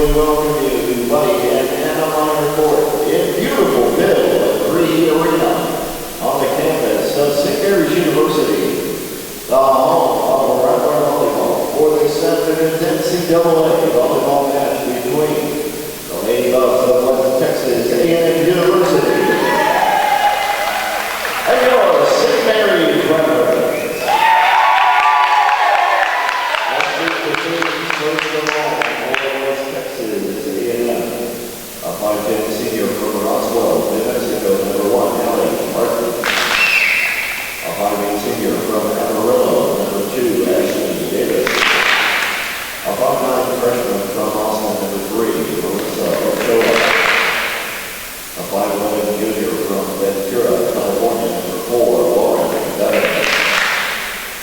we welcome you to Buddy and Anna Minor Court in beautiful Bill Green Arena on the campus of St. Mary's University, the home of Rattlers Volleyball for the 7th NCAA volleyball match between the Lady Buffs of Texas A&M University and your St. Mary's Rattlers. First of all, Texas A&M, a 5'10" senior from Roswell, New Mexico, number 1, Allie Martin. A 5'8" senior from Amarillo, number 2, Ashley Davis. A 5'9" freshman from Austin, number 3, Melissa Ochoa. A 5'11" junior from Ventura, California, number 4, Lauren Dutton.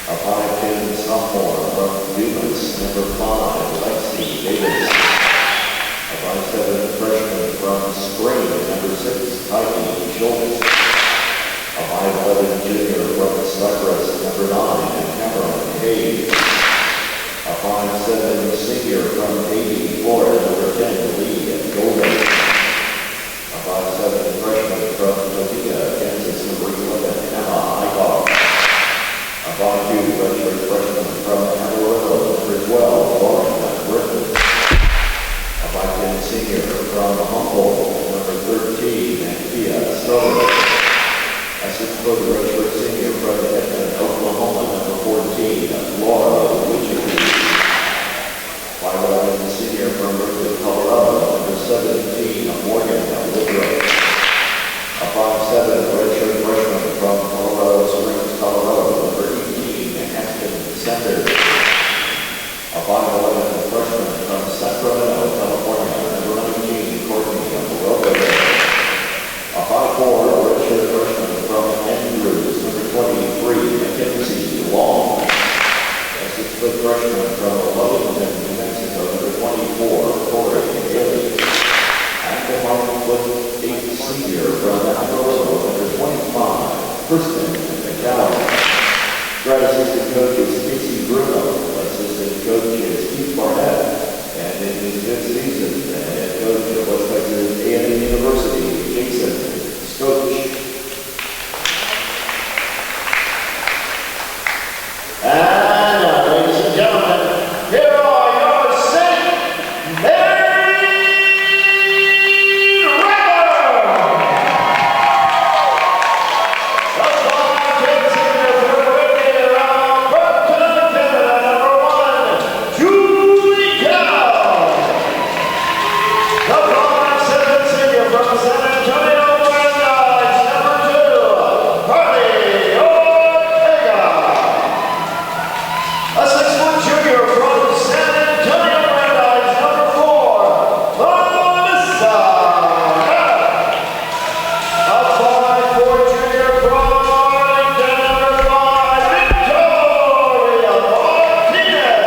A 5'10" sophomore from Dumas, number 5, Lexi Davis. A 5'7" freshman from Spring, number 6, Heidi Schultz. A 5'11" junior from Cypress, number 9, Cameron Hayes. A 5'7" senior from Davie, Florida, number 10, Lee Golden. A 5'7" freshman from Topeka, Kansas, number 11, Emma Eichhoff. A 5'2" redshirt freshman from Amarillo, number 12, Lauren Britton. A 5'10" senior from Humboldt, number 13, Anthea Stover. A 6-foot redshirt senior from Edmond, Oklahoma, number 14, Laura Wichita. 5'11" senior from Richmond, Colorado, number 17, Morgan Woodruff. A 5'7" redshirt freshman from Colorado Springs, Colorado, number 18, Aspen Center. A 5'11" freshman from Sacramento, California, number 19, Courtney Roca. A 5'4" redshirt freshman from Andrews, number 23, Mackenzie Long. A 6-foot freshman from Lovington, New Mexico, number 24, Corey Haley. And a 5'8" senior from Amarillo, number 25, Kristen McCallum. Grad assistant coach is Casey Bruno. Assistant coach is Keith Barnett. And in his fifth season, the head coach of West Texas A&M University, Jason Scotch. And now, ladies and gentlemen, here are your St. Mary's Rattlers! The 5'10" senior from Whitney around Burton, Canada, number 1, Julie Cow. The 5'7" senior from San Antonio, Brandeis, number 2, Harley Ortega. A 6-foot junior from San Antonio, Brandeis, number 4, Melissa. A 5'4" junior from Arlington, number 5, Victoria Martinez.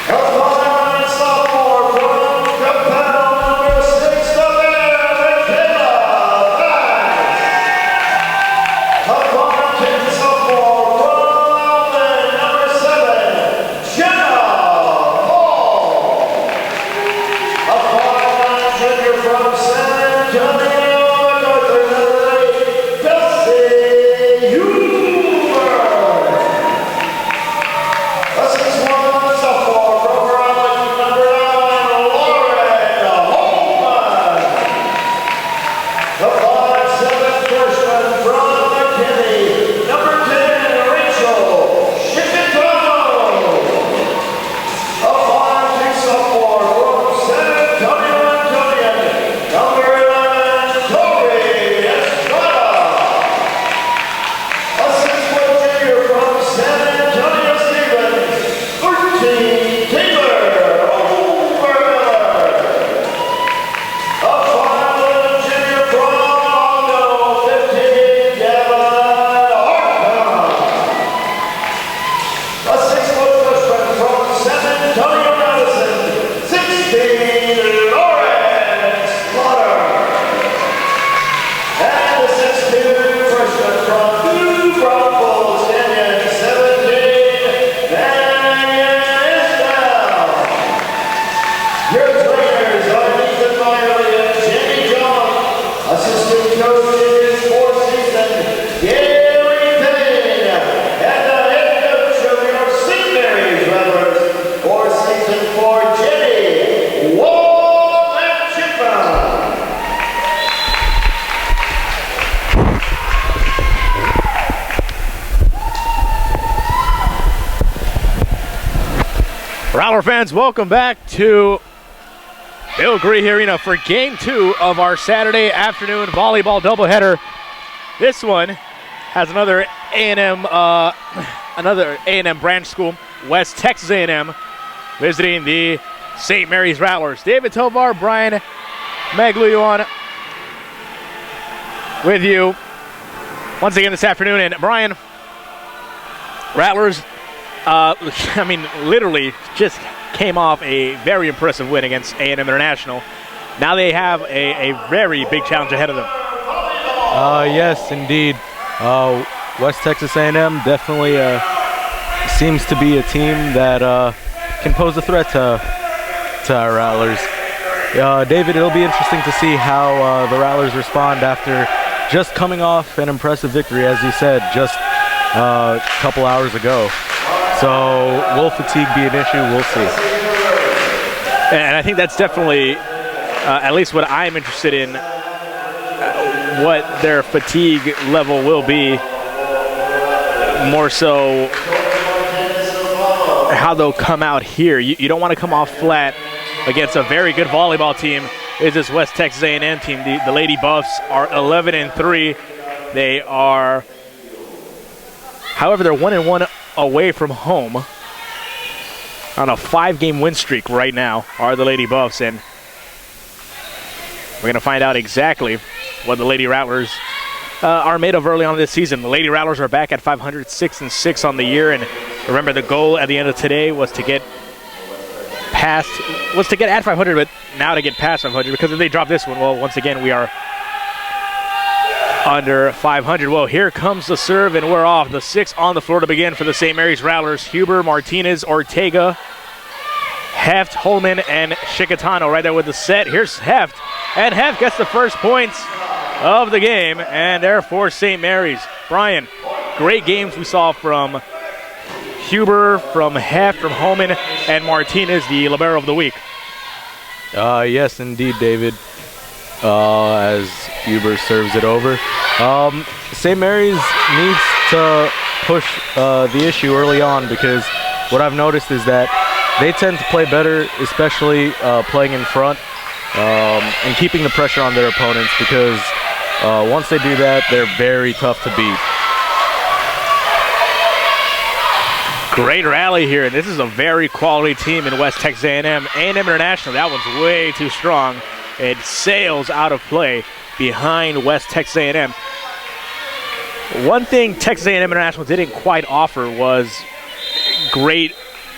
A 5'9" sophomore from Capel, number 6, Michaela Vance. A 5'10" sophomore from Alvin, number 7, Jenna Hall. A 5'9" junior from San Antonio, MacArthur, number 8, Kelsey Huber. A 6'1" sophomore from Rattler fans, welcome back to Bill Green Arena for Game 2 of our Saturday afternoon volleyball doubleheader. This one has another A&M branch school, West Texas A&M, visiting the St. Mary's Rattlers. David Tovar, Brian Magliuan with you once again this afternoon. And Brian, Rattlers, literally just came off a very impressive win against A&M International. Now they have a very big challenge ahead of them. Yes, indeed. West Texas A&M definitely seems to be a team that can pose a threat to our Rattlers. David, it'll be interesting to see how the Rattlers respond after just coming off an impressive victory, as you said, just a couple hours ago. So will fatigue be an issue? We'll see. And I think that's definitely, at least what I'm interested in, what their fatigue level will be, more so how they'll come out here. You don't want to come off flat against a very good volleyball team. Is this West Texas A&M team? The Lady Buffs are 11-3. They are, however, they're 1-1 away from home on a 5-game win streak right now are the Lady Buffs, and we're going to find out exactly what the Lady Rattlers are made of early on this season. The Lady Rattlers are back at 500, 6-6 on the year, and remember the goal at the end of today was to get at 500, but now to get past 500, because if they drop this one, well, once again we are under 500. Well, here comes the serve, and we're off. The 6 on the floor to begin for the St. Mary's Rattlers. Huber, Martinez, Ortega, Heft, Holman, and Chicatano right there with the set. Here's Heft, and Heft gets the first points of the game, and therefore St. Mary's. Brian, great games we saw from Huber, from Heft, from Holman, and Martinez, the libero of the week. Yes, indeed, David. As Huber serves it over. St. Mary's needs to push the issue early on, because what I've noticed is that they tend to play better, especially playing in front and keeping the pressure on their opponents, because once they do that, they're very tough to beat. Great rally here, and this is a very quality team in West Texas A&M. A&M International, that one's way too strong. It sails out of play behind West Texas A&M. One thing Texas A&M International didn't quite offer was great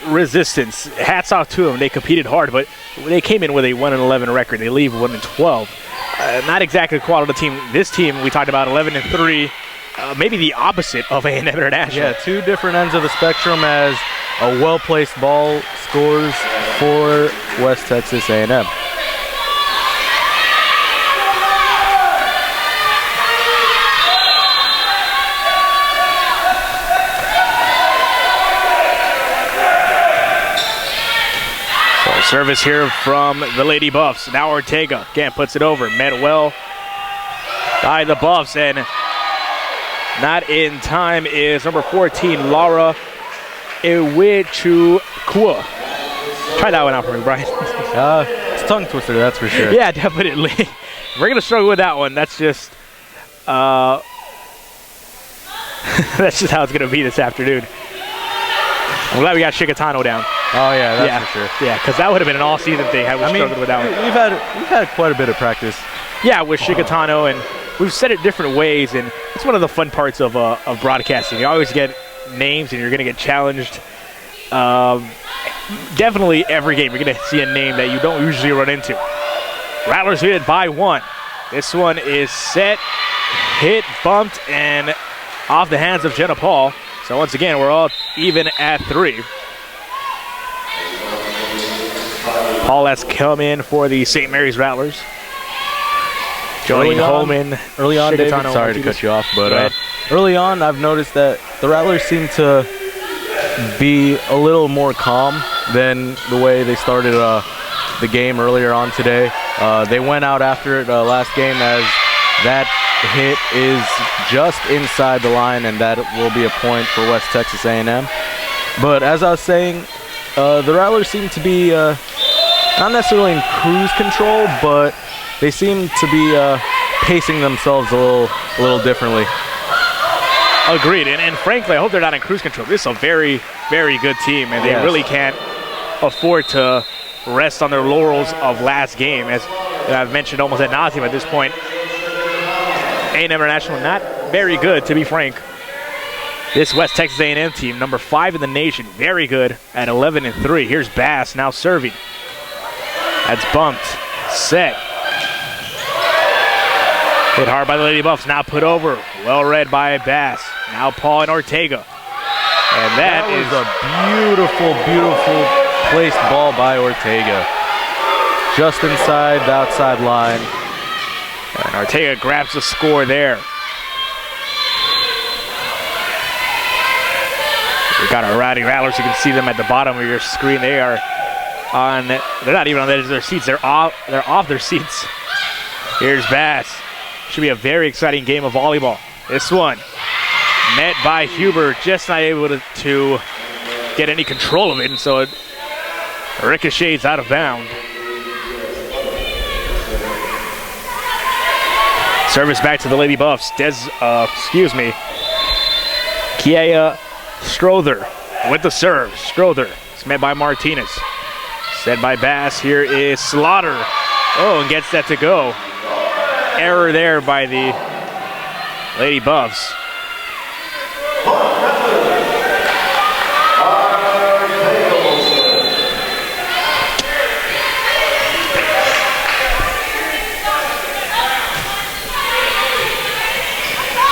resistance. Hats off to them. They competed hard, but they came in with a 1-11 record. They leave 1-12. Not exactly the quality of the team. This team, we talked about 11-3, maybe the opposite of A&M International. Yeah, two different ends of the spectrum, as a well-placed ball scores for West Texas A&M. Service here from the Lady Buffs. Now Ortega again puts it over. Met well by the Buffs, and not in time is number 14, Laura Iwichukwu. Try that one out for me, Brian. It's a tongue twister, that's for sure. Yeah, definitely. We're going to struggle with that one. That's just that's just how it's going to be this afternoon. I'm glad we got Chicatano down. Oh yeah, that's for sure. Yeah, because that would have been an all-season thing had we struggled with that one. We've had quite a bit of practice. Yeah, with Chicatano, and we've said it different ways, and it's one of the fun parts of broadcasting. You always get names, and you're going to get challenged. Definitely every game you're going to see a name that you don't usually run into. Rattlers hit by 1. This one is set, hit, bumped, and off the hands of Jenna Paul. So once again, we're all even at 3. Paul has come in for the St. Mary's Rattlers. Joining Holman. Early on, David, sorry to cut you off, but early on I've noticed that the Rattlers seem to be a little more calm than the way they started the game earlier on today. They went out after it last game, as that hit is just inside the line, and that will be a point for West Texas A&M. But as I was saying, the Rattlers seem to be not necessarily in cruise control, but they seem to be pacing themselves a little differently. Agreed, and frankly, I hope they're not in cruise control. This is a very, very good team, and they really can't afford to rest on their laurels of last game, as I've mentioned almost ad nauseum at this point. A&M International not very good, to be frank. This West Texas A&M team, number 5 in the nation, very good at 11-3. Here's Bass now serving. That's bumped, set. Hit hard by the Lady Buffs, now put over. Well read by Bass. Now Paul and Ortega. And that is a beautiful, beautiful placed ball by Ortega. Just inside the outside line. And Ortega grabs the score there. We got our rowdy Rattlers. You can see them at the bottom of your screen. They are on, they're not even on the edge of their seats. They're off their seats. Here's Bass. Should be a very exciting game of volleyball. This one met by Huber, just not able to get any control of it, and so it ricochets out of bounds. Service back to the Lady Buffs. Kiea Strother with the serve. Strother is met by Martinez. Set by Bass. Here is Slaughter. Oh, and gets that to go. Error there by the Lady Buffs.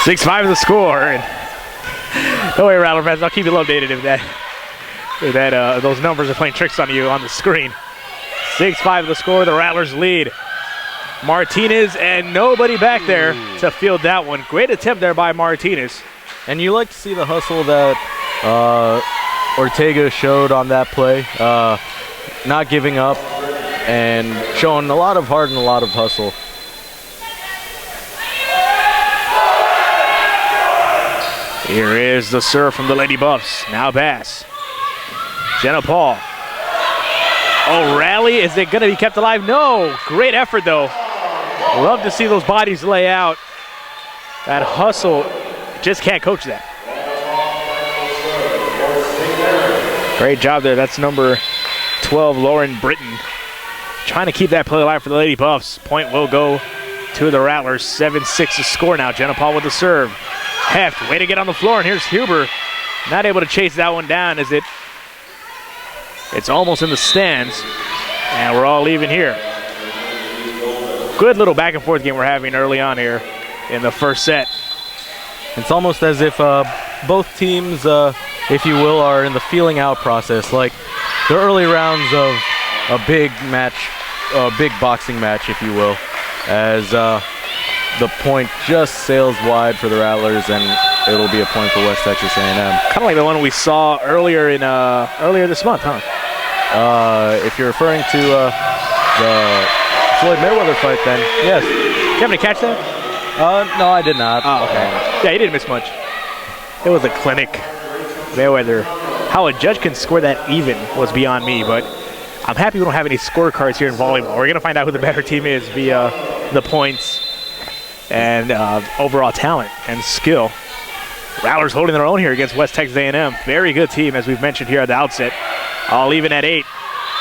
Six 5 the score. And don't worry, Rattler fans, I'll keep you updated if those numbers are playing tricks on you on the screen. 6-5 the score. The Rattlers lead. Martinez and nobody back there to field that one. Great attempt there by Martinez. And you like to see the hustle that Ortega showed on that play. Not giving up and showing a lot of heart and a lot of hustle. Here is the serve from the Lady Buffs. Now Bass. Jenna Paul. Oh, rally. Is it going to be kept alive? No. Great effort, though. Love to see those bodies lay out. That hustle, just can't coach that. Great job there. That's number 12, Lauren Britton. Trying to keep that play alive for the Lady Buffs. Point will go to the Rattlers. 7-6 to score now. Jenna Paul with the serve. Heft, way to get on the floor, and here's Huber. Not able to chase that one down as it's almost in the stands. And we're all even here. Good little back and forth game we're having early on here in the first set. It's almost as if both teams, if you will, are in the feeling out process. Like the early rounds of a big match, a big boxing match, if you will, as the point just sails wide for the Rattlers, and it'll be a point for West Texas A&M. Kind of like the one we saw earlier this month, huh? If you're referring to the Floyd Mayweather fight, then yes. Did you happen to catch that? No, I did not. Oh, okay. Yeah, he didn't miss much. It was a clinic. Mayweather. How a judge can score that even was beyond me, but I'm happy we don't have any scorecards here in volleyball. We're going to find out who the better team is via the points and overall talent and skill. Rattlers holding their own here against West Texas A&M. Very good team, as we've mentioned here at the outset. All even at 8.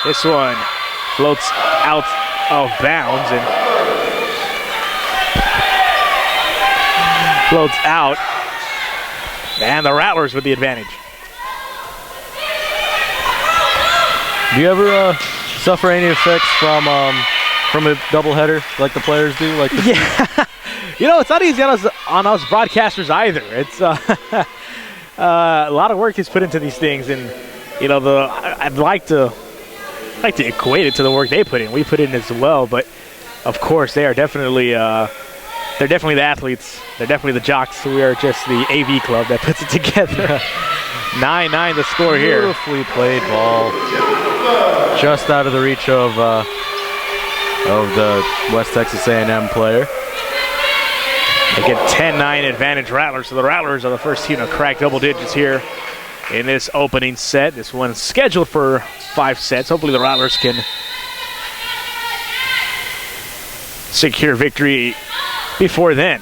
This one floats out of bounds and floats out. And the Rattlers with the advantage. Do you ever suffer any effects from a doubleheader like the players do? Like yeah. You know, it's not easy on us broadcasters either. It's a lot of work is put into these things, and you know, I'd like to equate it to the work they put in. We put in as well, but of course they are definitely they're definitely the athletes. They're definitely the jocks. We are just the AV club that puts it together. 9-9 the score here. Beautifully played ball, just out of the reach of the West Texas A&M player. They get 10-9 advantage Rattlers. So the Rattlers are the first team to crack double digits here in this opening set. This one's scheduled for 5 sets. Hopefully the Rattlers can secure victory before then.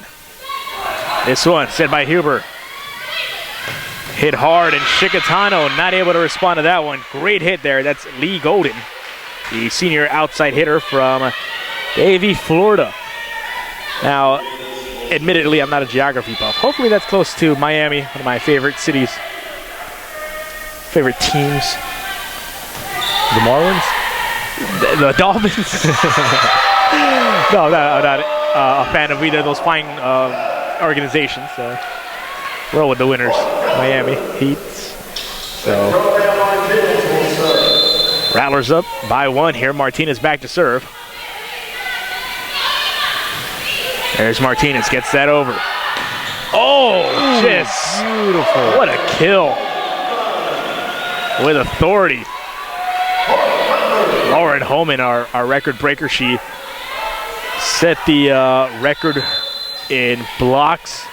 This one set by Huber. Hit hard, and Chicatano not able to respond to that one. Great hit there. That's Lee Golden, the senior outside hitter from Davie, Florida. Now, admittedly, I'm not a geography buff. Hopefully that's close to Miami, one of my favorite cities, favorite teams. The Marlins? The Dolphins? No, I'm not a fan of either of those fine organizations. Roll with the winners, Miami Heat. So, Rattlers up by 1 here. Martinez back to serve. There's Martinez, gets that over. Oh, just beautiful. What a kill. With authority. Lauren Holman, our record breaker, she set the record in blocks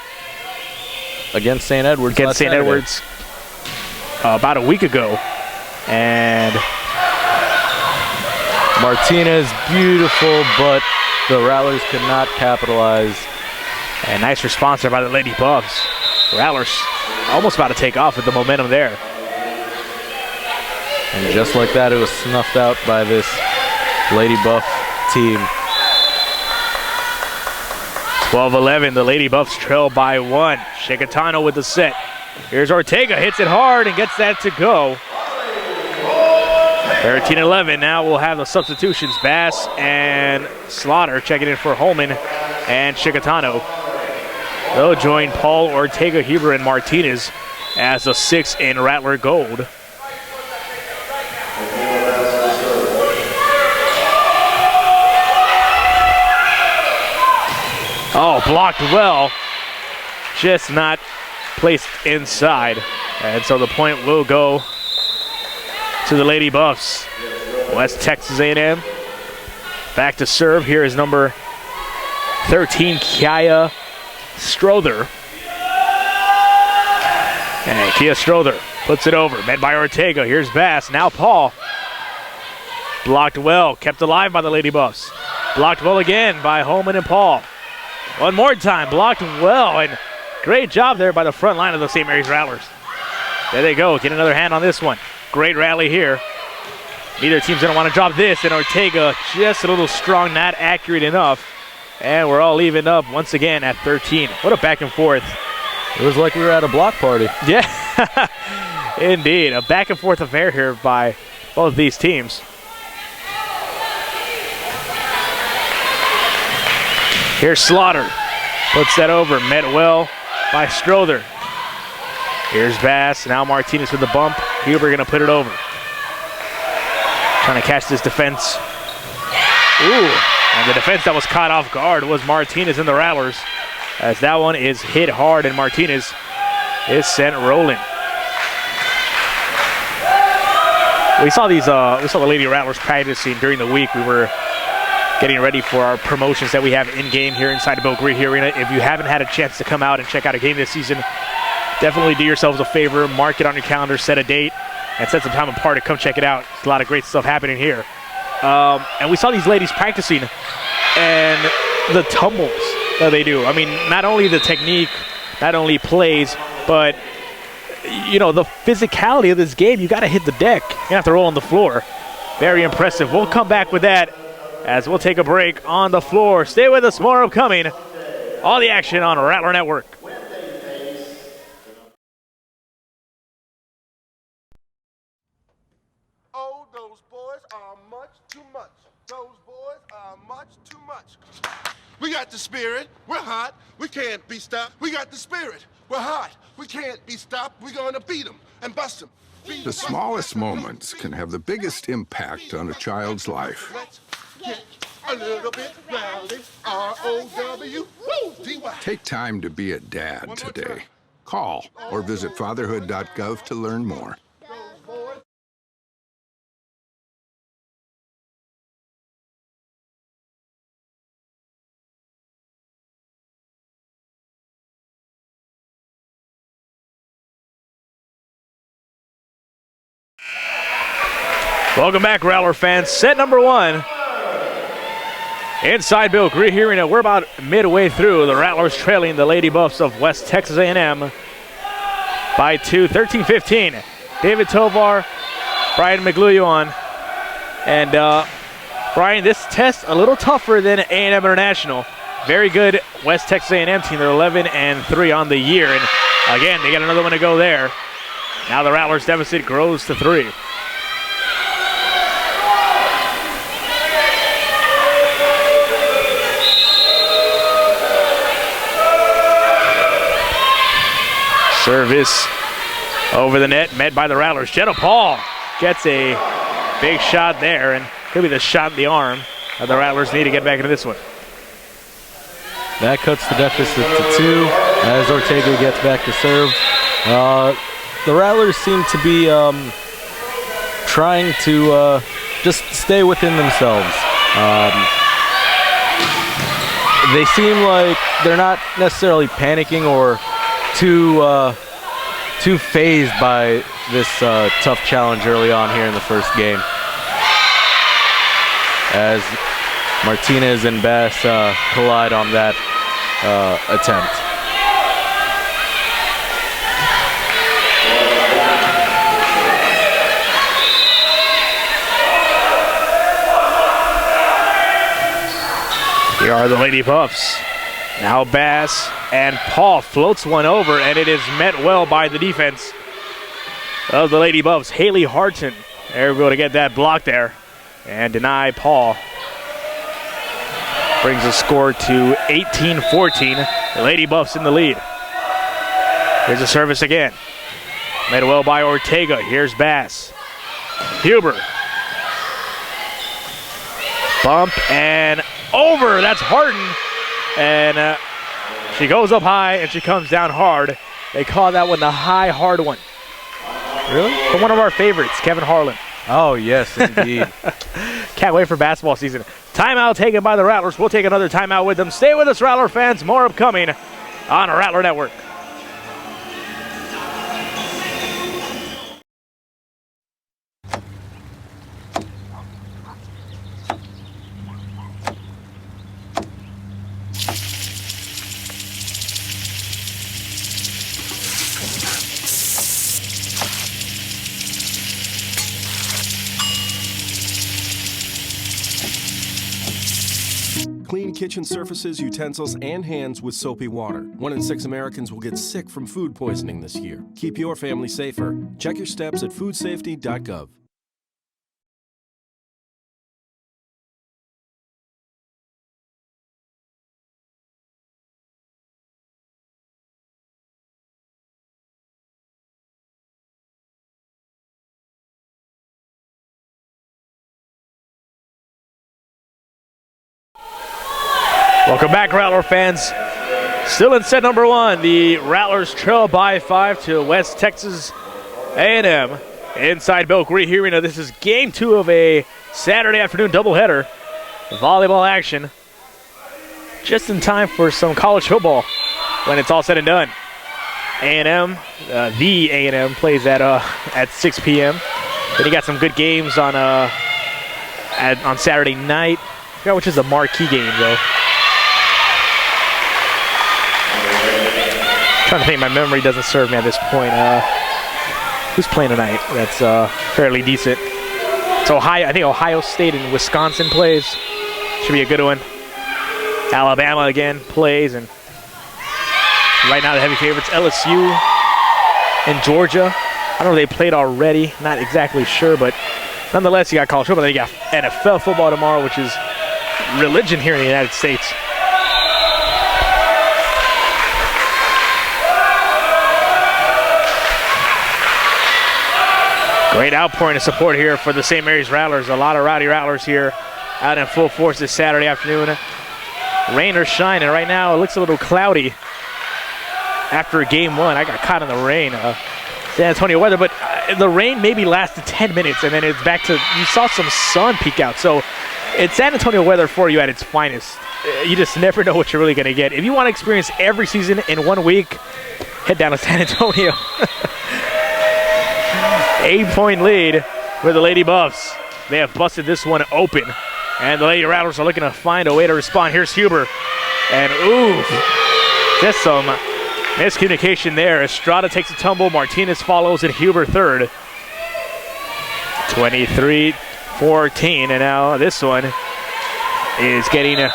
Against St. Edwards. Against St. Edwards about a week ago. And Martinez, beautiful, but the Rattlers could not capitalize. And nice response there by the Lady Buffs. Rattlers almost about to take off with the momentum there. And just like that, it was snuffed out by this Lady Buff team. 12-11, the Lady Buffs trail by 1. Chicatano with the set. Here's Ortega, hits it hard and gets that to go. 13-11, now we'll have the substitutions. Bass and Slaughter checking in for Holman and Chicatano. They'll join Paul, Ortega, Huber, and Martinez as the 6 in Rattler Gold. Oh, blocked well, just not placed inside. And so the point will go to the Lady Buffs. West Texas A&M back to serve. Here is number 13, Kia Strother. And Kia Strother puts it over, met by Ortega. Here's Bass, now Paul. Blocked well, kept alive by the Lady Buffs. Blocked well again by Holman and Paul. One more time, blocked well, and great job there by the front line of the St. Mary's Rattlers. There they go, get another hand on this one. Great rally here. Neither team's gonna want to drop this, and Ortega just a little strong, not accurate enough. And we're all even up once again at 13. What a back and forth. It was like we were at a block party. Yeah, indeed. A back and forth affair here by both these teams. Here's Slaughter, puts that over, met well by Strother. Here's Bass, now Martinez with the bump. Huber gonna put it over. Trying to catch this defense. Ooh, and the defense that was caught off guard was Martinez and the Rattlers, as that one is hit hard and Martinez is sent rolling. We saw the Lady Rattlers practicing during the week. We were getting ready for our promotions that we have in-game here inside the Bill Greehey Arena. If you haven't had a chance to come out and check out a game this season, definitely do yourselves a favor, mark it on your calendar, set a date, and set some time apart to come check it out. There's a lot of great stuff happening here. And we saw these ladies practicing, and the tumbles that they do. I mean, not only the technique, not only plays, but you know, the physicality of this game. You got to hit the deck. You have to roll on the floor. Very impressive. We'll come back with that as we'll take a break on the floor. Stay with us, more upcoming. All the action on Rattler Network. Oh, those boys are much too much. Those boys are much too much. We got the spirit. We're hot. We can't be stopped. We got the spirit. We're hot. We can't be stopped. We're going to beat them and bust them. The smallest moments can have the biggest impact on a child's life. Let's get a little bit rowdy. R-O-W-D-Y. Take time to be a dad today. Call or visit fatherhood.gov to learn more. Welcome back, Rattler fans. Set number 1. Inside Bill Green Arena, we're about midway through. The Rattlers trailing the Lady Buffs of West Texas A&M by 2, 13-15. David Tovar, Brian McGluyon, and Brian, this test a little tougher than A&M International. Very good West Texas A&M team. They're 11-3 on the year, and again, they got another one to go there. Now the Rattlers deficit grows to 3. Service over the net, met by the Rattlers. Jenna Paul gets a big shot there, and could be the shot in the arm that the Rattlers need to get back into this one. That cuts the deficit to 2 as Ortega gets back to serve. The Rattlers seem to be trying to just stay within themselves. They seem like they're not necessarily panicking or too phased by this tough challenge early on here in the first game. As Martinez and Bass collide on that attempt. Here are the Lady Buffs. Now Bass and Paul floats one over, and it is met well by the defense of the Lady Buffs. Haley Harton, they're able to get that block there and deny Paul. Brings the score to 18-14. The Lady Buffs in the lead. Here's a service again. Met well by Ortega. Here's Bass. Huber. Bump and over. That's Harton. And she goes up high and she comes down hard. They call that one the high hard one. Really? From one of our favorites, Kevin Harlan. Oh, yes, indeed. Can't wait for basketball season. Timeout taken by the Rattlers. We'll take another timeout with them. Stay with us, Rattler fans. More upcoming on Rattler Network. Clean kitchen surfaces, utensils, and hands with soapy water. 1 in 6 Americans will get sick from food poisoning this year. Keep your family safer. Check your steps at foodsafety.gov. Welcome back, Rattler fans. Still in set number 1, the Rattlers trail by 5 to West Texas A&M. Inside Bill Green Arena, this is game 2 of a Saturday afternoon doubleheader. Volleyball action. Just in time for some college football when it's all said and done. A&M, the A&M plays at 6 p.m. Then you got some good games on Saturday night. I forgot which is the marquee game, though. Trying to think, my memory doesn't serve me at this point. Who's playing tonight? That's fairly decent. It's Ohio. I think Ohio State and Wisconsin plays. Should be a good one. Alabama again plays, and right now the heavy favorites LSU and Georgia. I don't know if they played already. Not exactly sure, but nonetheless, you got college football. Then you got NFL football tomorrow, which is religion here in the United States. Great outpouring of support here for the St. Mary's Rattlers. A lot of rowdy Rattlers here out in full force this Saturday afternoon. Rain or shine, and right now it looks a little cloudy after game 1. I got caught in the rain. San Antonio weather, but the rain maybe lasted 10 minutes, and then it's back to, you saw some sun peek out. So it's San Antonio weather for you at its finest. You just never know what you're really going to get. If you want to experience every season in 1 week, head down to San Antonio. 8-point lead for the Lady Buffs. They have busted this one open. And the Lady Rattlers are looking to find a way to respond. Here's Huber. And ooh, just some miscommunication there. Estrada takes a tumble. Martinez follows, and Huber third. 23-14. And now this one is getting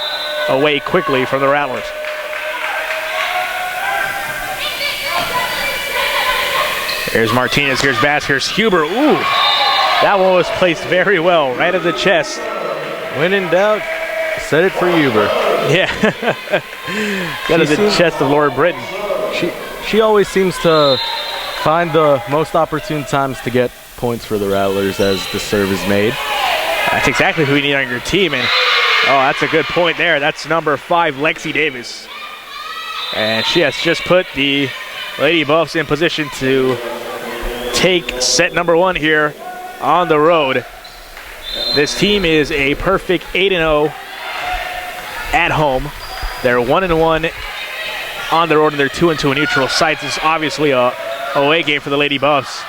away quickly from the Rattlers. Here's Martinez, here's Bass, here's Huber. Ooh, that one was placed very well, right at the chest. When in doubt, set it for Huber. Yeah, got at the chest of Laura Britton. She always seems to find the most opportune times to get points for the Rattlers as the serve is made. That's exactly who you need on your team, and oh, that's a good point there. That's number 5, Lexi Davis. And she has just put the Lady Buffs in position to take set number 1 here on the road. This team is a perfect 8-0 at home. They're 1-1 on the road, and they're 2-2 in neutral sites. It's obviously a away game for the Lady Buffs.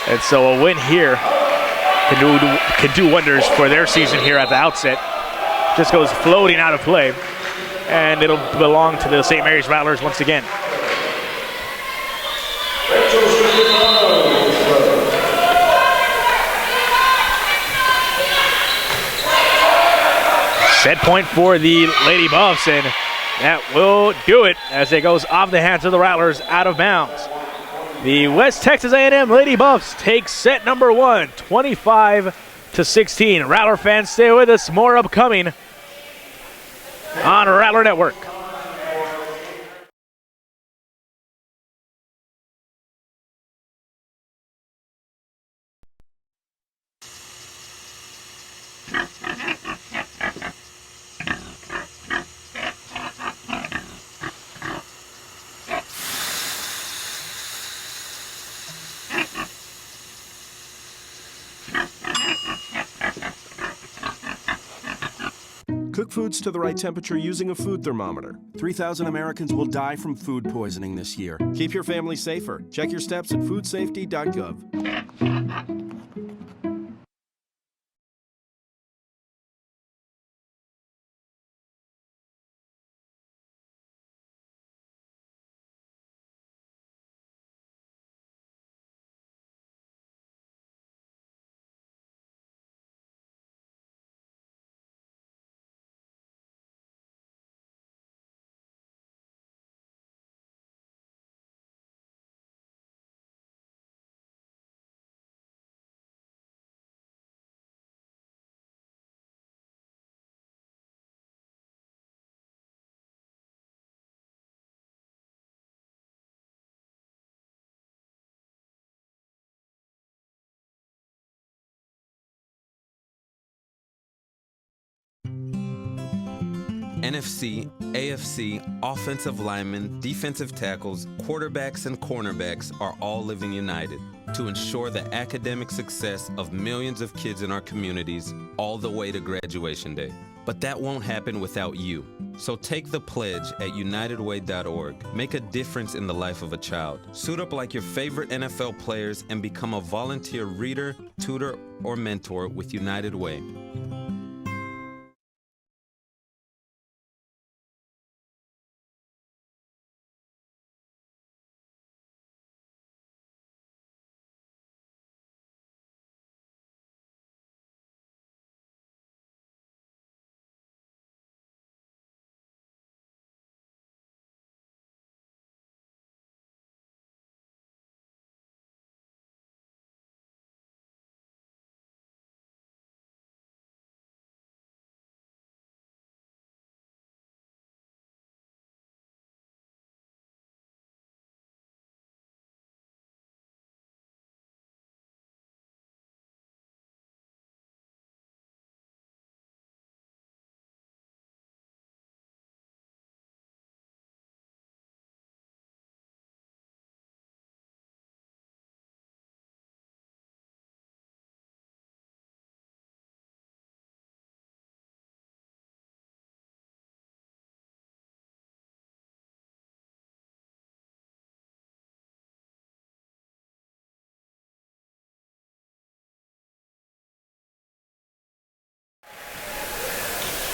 And so a win here can do wonders for their season here at the outset. Just goes floating out of play, and it'll belong to the St. Mary's Rattlers once again. Set point for the Lady Buffs, and that will do it as it goes off the hands of the Rattlers out of bounds. The West Texas A&M Lady Buffs take set number 1, 25-16. Rattler fans, stay with us. More upcoming on Rattler Network. Cook foods to the right temperature using a food thermometer. 3,000 Americans will die from food poisoning this year. Keep your family safer. Check your steps at foodsafety.gov. NFC, AFC, offensive linemen, defensive tackles, quarterbacks, and cornerbacks are all living united to ensure the academic success of millions of kids in our communities all the way to graduation day. But that won't happen without you. So take the pledge at unitedway.org. Make a difference in the life of a child. Suit up like your favorite NFL players and become a volunteer reader, tutor, or mentor with United Way.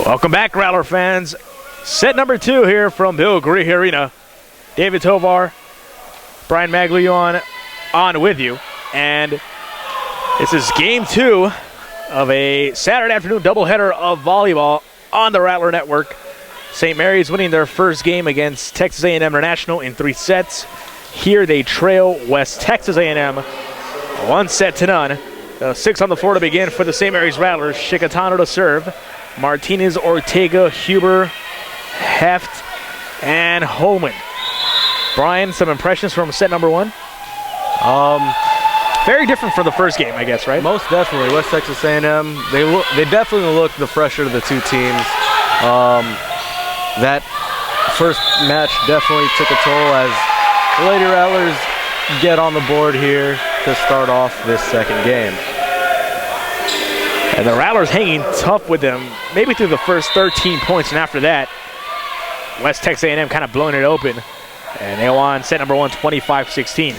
Welcome back, Rattler fans. Set number 2 here from Bill Gree Arena. David Tovar, Brian Maglione on with you. And this is game 2 of a Saturday afternoon doubleheader of volleyball on the Rattler Network. St. Mary's winning their first game against Texas A&M International in 3 sets. Here they trail West Texas A&M 1-0. 6 on the floor to begin for the St. Mary's Rattlers. Chicatano to serve. Martinez, Ortega, Huber, Heft, and Holman. Brian, some impressions from set number 1? Very different from the first game, I guess, right? Most definitely. West Texas A&M, they definitely look the fresher of the two teams. That first match definitely took a toll as the Lady Rattlers get on the board here to start off this second game. And the Rattlers hanging tough with them, maybe through the first 13 points, and after that, West Texas A&M kind of blowing it open. And they won set number 1, 25-16.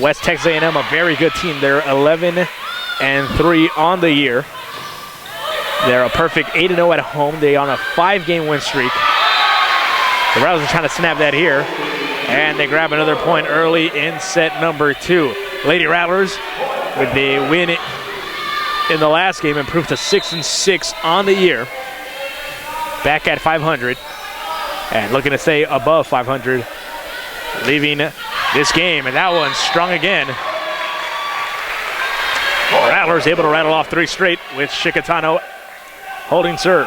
West Texas A&M, a very good team. They're 11-3 on the year. They're a perfect 8-0 at home. They're on a 5-game win streak. The Rattlers are trying to snap that here. And they grab another point early in set number 2. Lady Rattlers, with the win in the last game, improved to 6-6 on the year. Back at 500. And looking to stay above 500. Leaving this game. And that one's strong again. Rattlers able to rattle off 3 straight with Chicatano holding serve.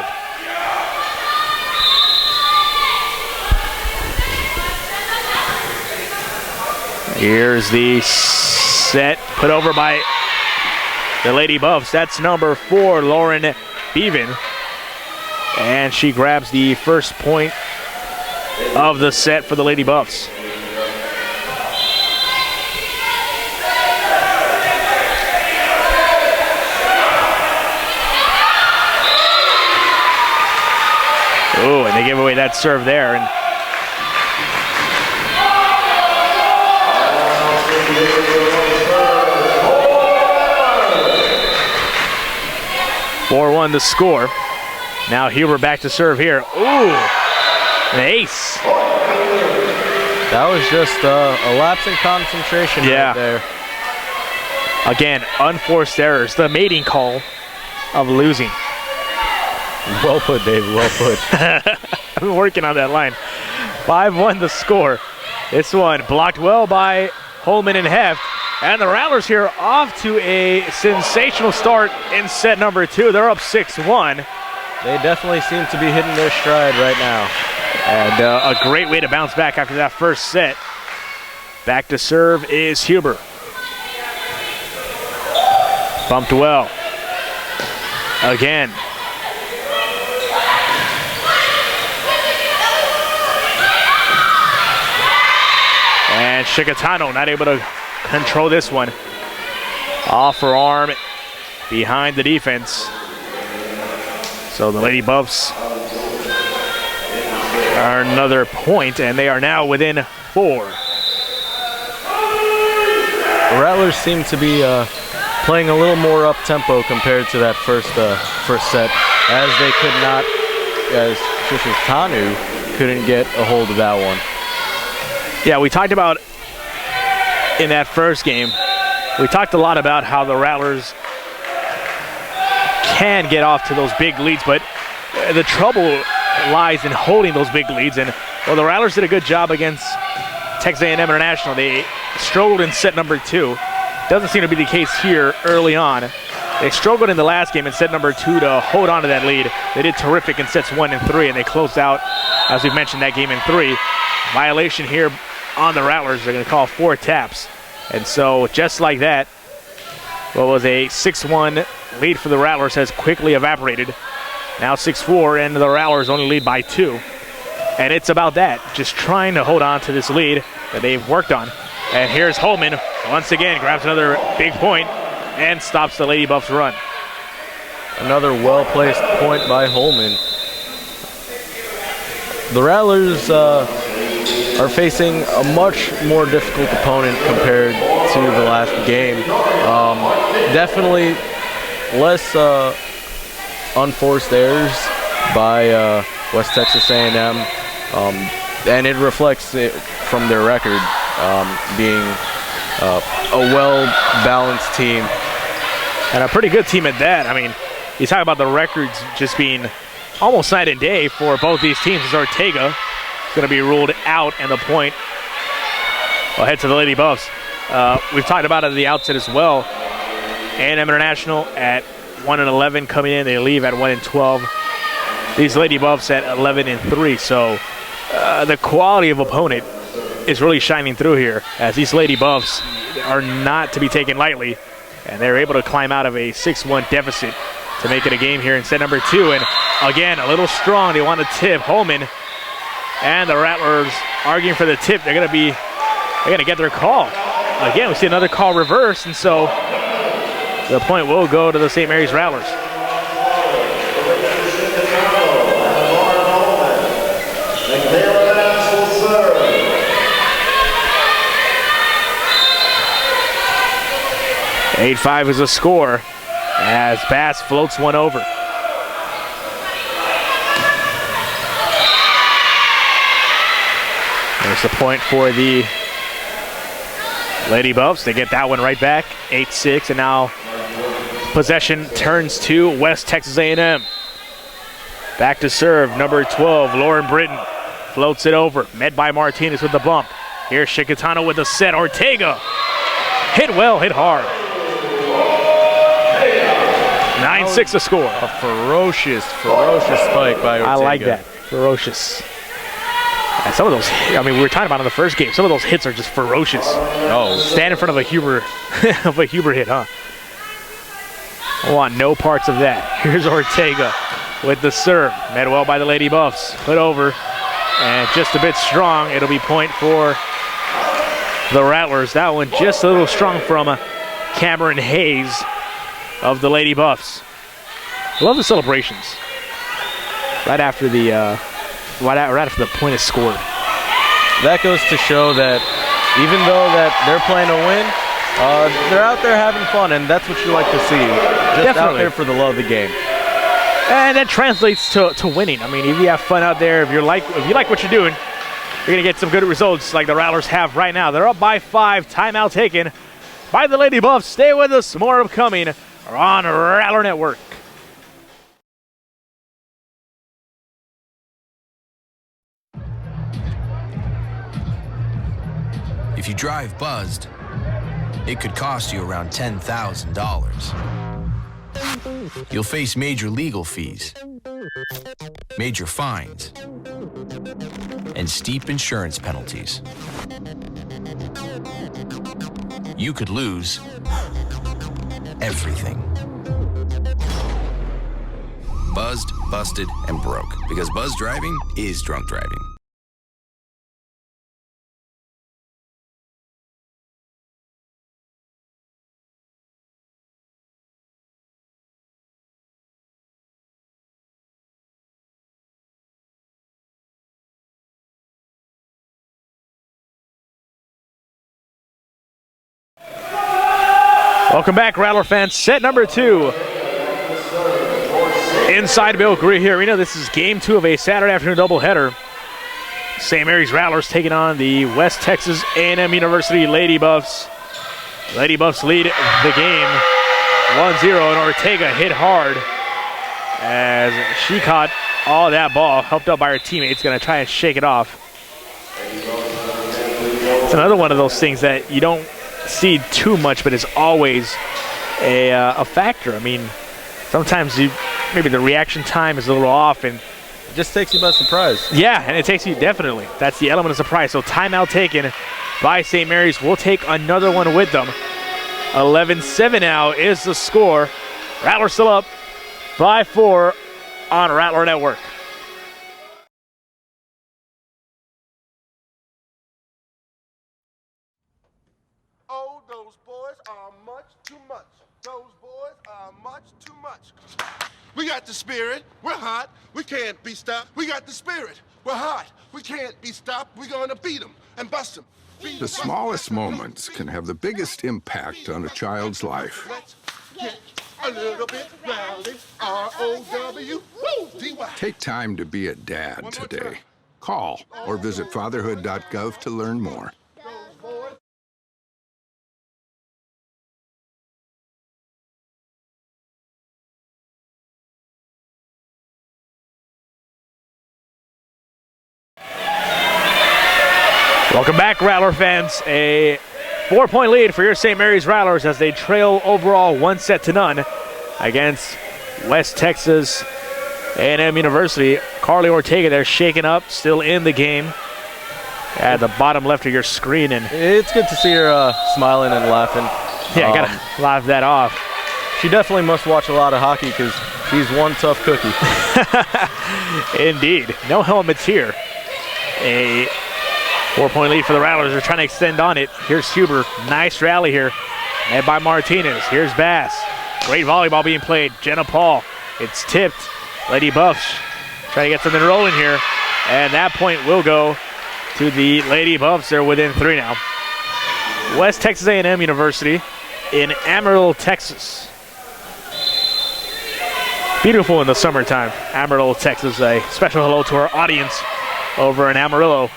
Here's the set put over by the Lady Buffs. That's number 4, Lauren Bevan. And she grabs the first point of the set for the Lady Buffs. Oh, and they give away that serve there. And 4-1 the score. Now Huber back to serve here. Ooh, an ace. That was just a lapse in concentration right there. Again, unforced errors. The mating call of losing. Well put, Dave, well put. I've been working on that line. 5-1 the score. This one blocked well by Holman and Heft. And the Rattlers here off to a sensational start in set number 2. They're up 6-1. They definitely seem to be hitting their stride right now. And a great way to bounce back after that first set. Back to serve is Huber. Bumped well. Again. And Chicatano not able to control this one. Off her arm behind the defense. So the Lady Buffs are another point, and they are now within 4. The Rattlers seem to be playing a little more up-tempo compared to that first set, as they could not, as Chicatano couldn't get a hold of that one. Yeah, we talked about in that first game, we talked a lot about how the Rattlers can get off to those big leads, but the trouble lies in holding those big leads. And well, the Rattlers did a good job against Texas A&M International. They struggled in set number 2. Doesn't seem to be the case here early on. They struggled in the last game in set number 2 to hold on to that lead. They did terrific in sets 1 and 3, and they closed out, as we mentioned, that game in 3. Violation here on the Rattlers. They're going to call 4 taps. And so just like that, what was a 6-1 lead for the Rattlers has quickly evaporated. Now 6-4, and the Rattlers only lead by 2. And it's about that, just trying to hold on to this lead that they've worked on. And here's Holman, once again, grabs another big point and stops the Lady Buffs run. Another well-placed point by Holman. The Rattlers are facing a much more difficult opponent compared to the last game. Definitely less unforced errors by West Texas A&M, and it reflects it from their record being a well-balanced team. And a pretty good team at that. I mean, you talk about the records just being almost night and day for both these teams. As Ortega is going to be ruled out, and the point will head to the Lady Buffs. We've talked about it at the outset as well. A&M International at 1-11 coming in. They leave at 1-12. These Lady Buffs at 11-3. So the quality of opponent is really shining through here, as these Lady Buffs are not to be taken lightly, and they're able to climb out of a 6-1 deficit to make it a game here in set number 2. And again, a little strong. They want to tip Holman, and the Rattlers arguing for the tip. They're going to get their call. Again, we see another call reverse, and so the point will go to the St. Mary's Rattlers. Eight 8-5 is a score as Bass floats one over. There's the point for the Lady Buffs. They get that one right back, 8-6, and now possession turns to West Texas A&M. Back to serve, number 12, Lauren Britton floats it over, met by Martinez with the bump. Here's Shikatano with the set. Ortega hit well, hit hard. 9-6 a score. A ferocious spike by Ortega. I like that, ferocious. And some of those, I mean, we were talking about in the first game, some of those hits are just ferocious. Oh. Stand in front of a Huber, hit, huh? I want no parts of that. Here's Ortega with the serve. Met well by the Lady Buffs. Put over, and just a bit strong. It'll be point for the Rattlers. That one just a little strong from Cameron Hayes of the Lady Buffs. Love the celebrations. Right after the point is scored. That goes to show that even though that they're playing to win, they're out there having fun, and that's what you like to see. Just out there for the love of the game. And that translates to winning. I mean, if you have fun out there, if you like what you're doing, you're gonna get some good results like the Rattlers have right now. They're up by 5. Timeout taken by the Lady Buffs. Stay with us. More upcoming on Rattler Network. If you drive buzzed, it could cost you around $10,000. You'll face major legal fees, major fines, and steep insurance penalties. You could lose everything. Buzzed, busted, and broke, because buzz driving is drunk driving. Welcome back, Rattler fans. Set number 2 inside Bill Greer Arena. This is game 2 of a Saturday afternoon doubleheader. St. Mary's Rattlers taking on the West Texas A&M University Lady Buffs. Lady Buffs lead the game 1-0, and Ortega hit hard as she caught all that ball, helped out by her teammates, going to try and shake it off. It's another one of those things that you don't see too much, but it's always a factor. I mean, sometimes maybe the reaction time is a little off, and it just takes you by surprise. Yeah, and it takes you, definitely. That's the element of surprise. So timeout taken by St. Mary's. We'll take another one with them. 11-7 now is the score. Rattlers still up by 4 on Rattler Network. Oh, those boys are much too much. Those boys are much too much. We got the spirit. We're hot. We can't be stopped. We got the spirit. We're hot. We can't be stopped. We're going to beat them and bust them. The smallest moments can have the biggest impact on a child's life. Let's get a little bit rowdy. R-O-W-D-Y. Take time to be a dad today. Call or visit fatherhood.gov to learn more. Welcome back, Rattler fans. A 4-point lead for your St. Mary's Rattlers as they trail overall 1-0 against West Texas A&M University. Carly Ortega there shaking up, still in the game at the bottom left of your screen. And It's good to see her smiling and laughing. yeah, gotta laugh that off. She definitely must watch a lot of hockey because she's one tough cookie. Indeed. No helmets here. A 4-point lead for the Rattlers. They're trying to extend on it. Here's Huber. Nice rally here. Led by Martinez. Here's Bass. Great volleyball being played. Jenna Paul. It's tipped. Lady Buffs trying to get something rolling here. And that point will go to the Lady Buffs. They're within 3 now. West Texas A&M University in Amarillo, Texas. Beautiful in the summertime. Amarillo, Texas. A special hello to our audience over in Amarillo.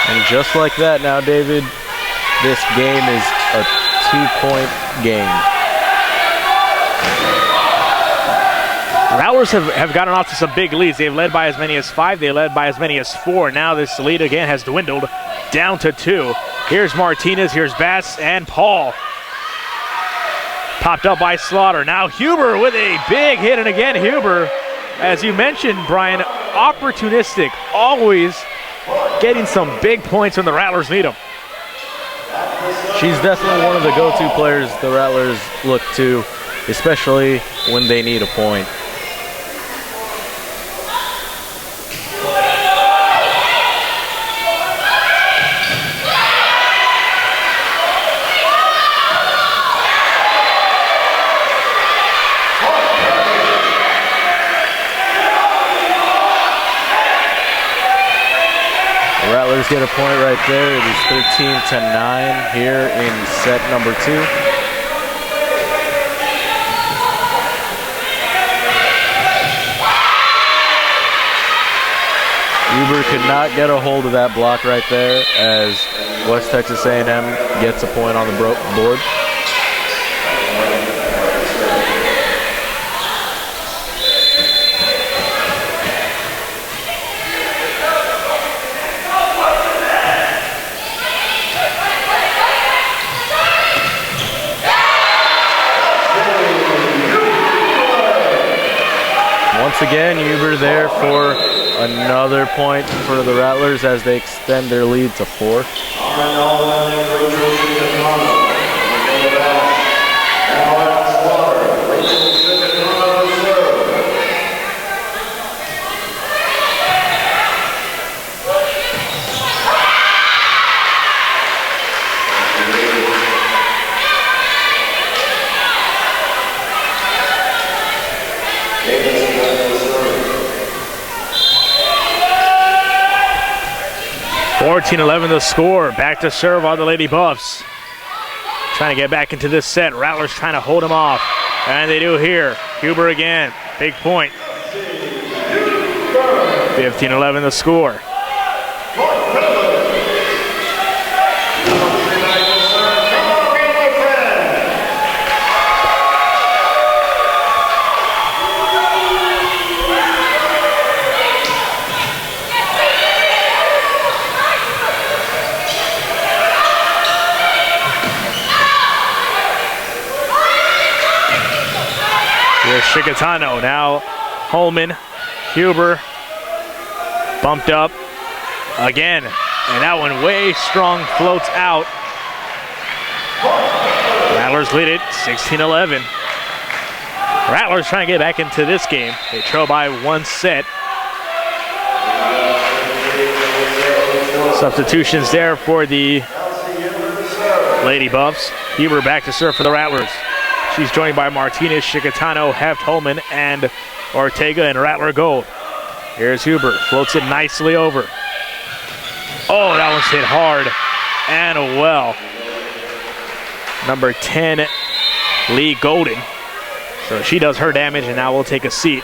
And just like that now, David, this game is a 2-point game. Rattlers have gotten off to some big leads. They've led by as many as 5. They led by as many as 4. Now this lead again has dwindled down to 2. Here's Martinez. Here's Bass and Paul. Popped up by Slaughter. Now Huber with a big hit. And again, Huber, as you mentioned, Brian, opportunistic. Always getting some big points when the Rattlers need them. She's definitely one of the go-to players the Rattlers look to, especially when they need a point. Rattlers get a point right there. It is 13-9 here in set number 2. Huber could not get a hold of that block right there as West Texas A&M gets a point on the board. Once again, Huber there for another point for the Rattlers as they extend their lead to 4. $14-11 the score. Back to serve on the Lady Buffs. Trying to get back into this set. Rattlers trying to hold them off. And they do here. Huber again. Big point. 15-11 the score. Here's Chicatano. Now Holman, Huber, bumped up again. And that one way strong, floats out. Rattlers lead it 16-11. Rattlers trying to get back into this game. They trail by 1 set. Substitutions there for the Lady Buffs. Huber back to serve for the Rattlers. She's joined by Martinez, Chicatano, Heft, Holman, and Ortega in Rattler gold. Here's Huber, floats it nicely over. Oh, that one's hit hard and well. Number 10, Lee Golden. So she does her damage, and now we'll take a seat.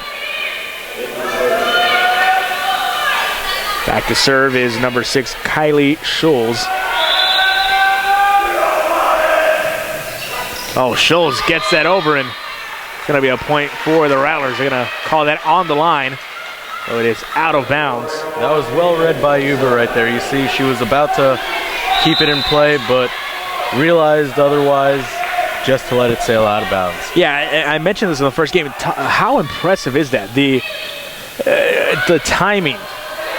Back to serve is number 6, Kylie Schulz. Oh, Schulz gets that over, and it's going to be a point for the Rattlers. They're going to call that on the line. So it is out of bounds. That was well read by Uber right there. You see, she was about to keep it in play, but realized otherwise just to let it sail out of bounds. Yeah, I mentioned this in the first game. How impressive is that? The timing.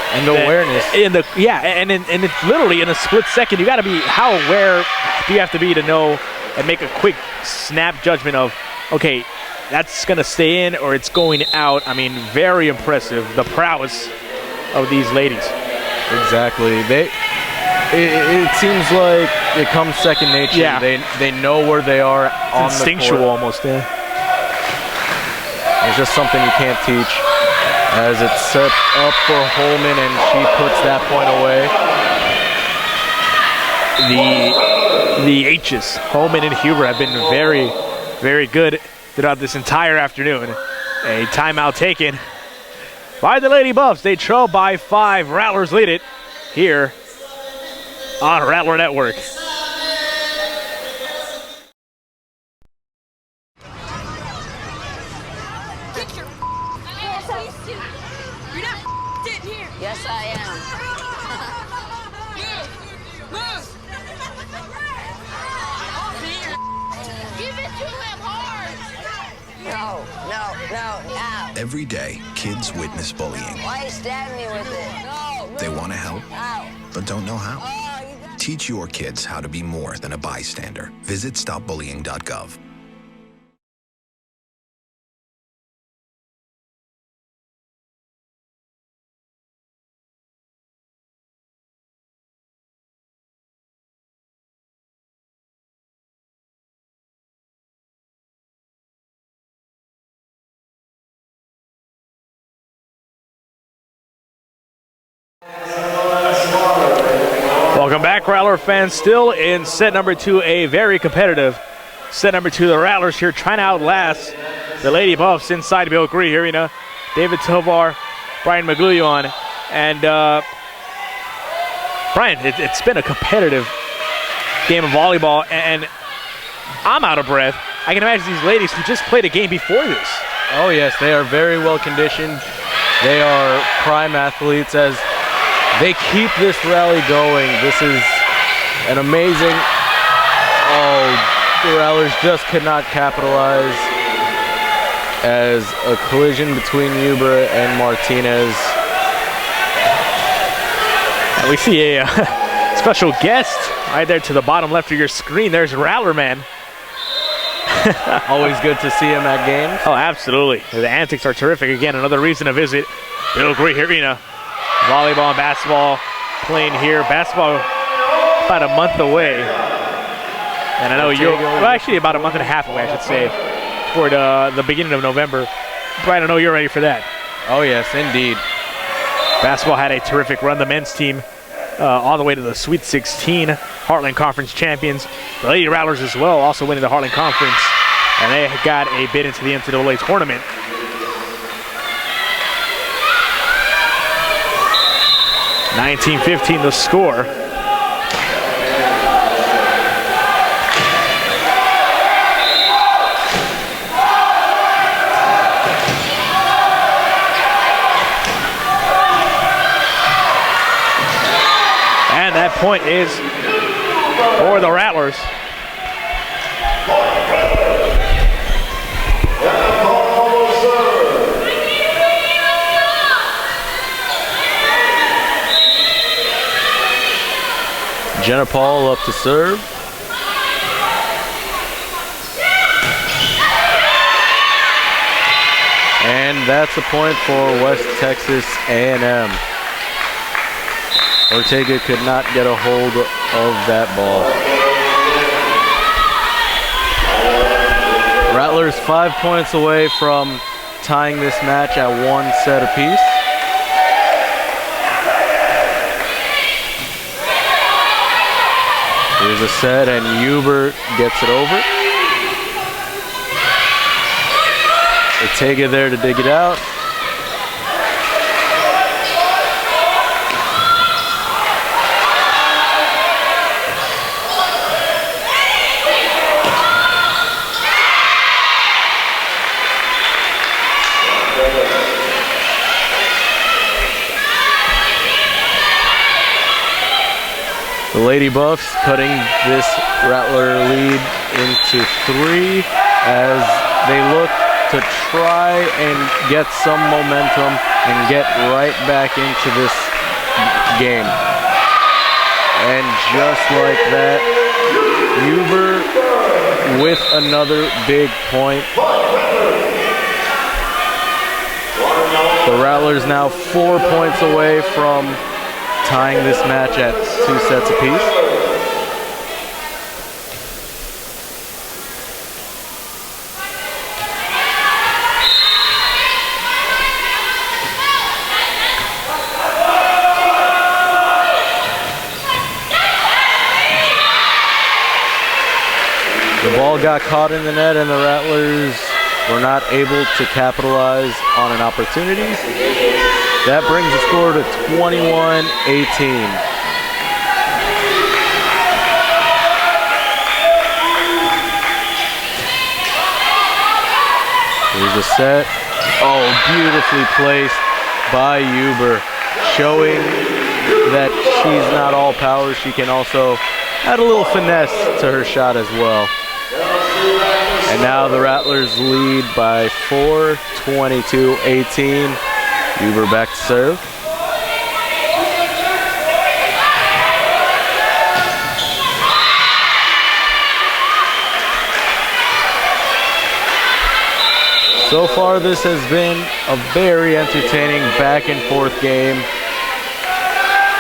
And the awareness. And it's literally in a split second. You got to be, how aware do you have to be to know and make a quick snap judgment of, okay, that's going to stay in or it's going out. I mean, very impressive, the prowess of these ladies. Exactly. It seems like it comes second nature. Yeah. They know where they are on the court. Instinctual almost, yeah. It's just something you can't teach. As it's set up for Holman, and she puts that point away. The H's, Holman and Huber, have been very, very good throughout this entire afternoon. A timeout taken by the Lady Buffs. They trail by 5. Rattlers lead it here on Rattler Network. Yes, I am. Give it to him hard. No. Every day, kids witness bullying. Why you stab me with it? No. They want to help, Ow. but don't know how. Oh, you got Teach your kids how to be more than a bystander. Visit stopbullying.gov. Welcome back, Rattler fans. Still in set number 2, a very competitive set number 2. The Rattlers here trying to outlast the Lady Buffs inside Bill Gree Arena. David Tovar, Brian Magulion, and Brian, it's been a competitive game of volleyball, and I'm out of breath. I can imagine these ladies who just played a game before this. Oh yes, they are very well conditioned. They are prime athletes as they keep this rally going. This is an amazing, the Rattlers just could not capitalize as a collision between Uber and Martinez. And we see a special guest right there to the bottom left of your screen. There's Rattler Man. Always good to see him at games. Oh, absolutely. The antics are terrific. Again, another reason to visit Bill Gree Arena. Volleyball and basketball playing here. Basketball about a month away. And I know actually about a month and a half away, I should say, toward the beginning of November. Brian, I know you're ready for that. Oh, yes, indeed. Basketball had a terrific run. The men's team all the way to the Sweet 16, Heartland Conference champions. The Lady Rattlers as well, also winning the Heartland Conference. And they got a bid into the NCAA tournament. (19-15) the score. And that point is for the Rattlers. Jenna Paul up to serve. And that's a point for West Texas A&M. Ortega could not get a hold of that ball. Rattlers 5 points away from tying this match at 1 set apiece. Here's a set, and Huber gets it over. Ortega there to dig it out. The Lady Buffs cutting this Rattler lead into 3 as they look to try and get some momentum and get right back into this game. And just like that, Huber with another big point. The Rattlers now 4 points away from tying this match at 2 sets apiece. The ball got caught in the net and the Rattlers were not able to capitalize on an opportunity. That brings the score to 21-18. Here's the set. Oh, beautifully placed by Huber, showing that she's not all power. She can also add a little finesse to her shot as well. And now the Rattlers lead by 4, 22-18. Huber back to serve. So far, this has been a very entertaining back and forth game.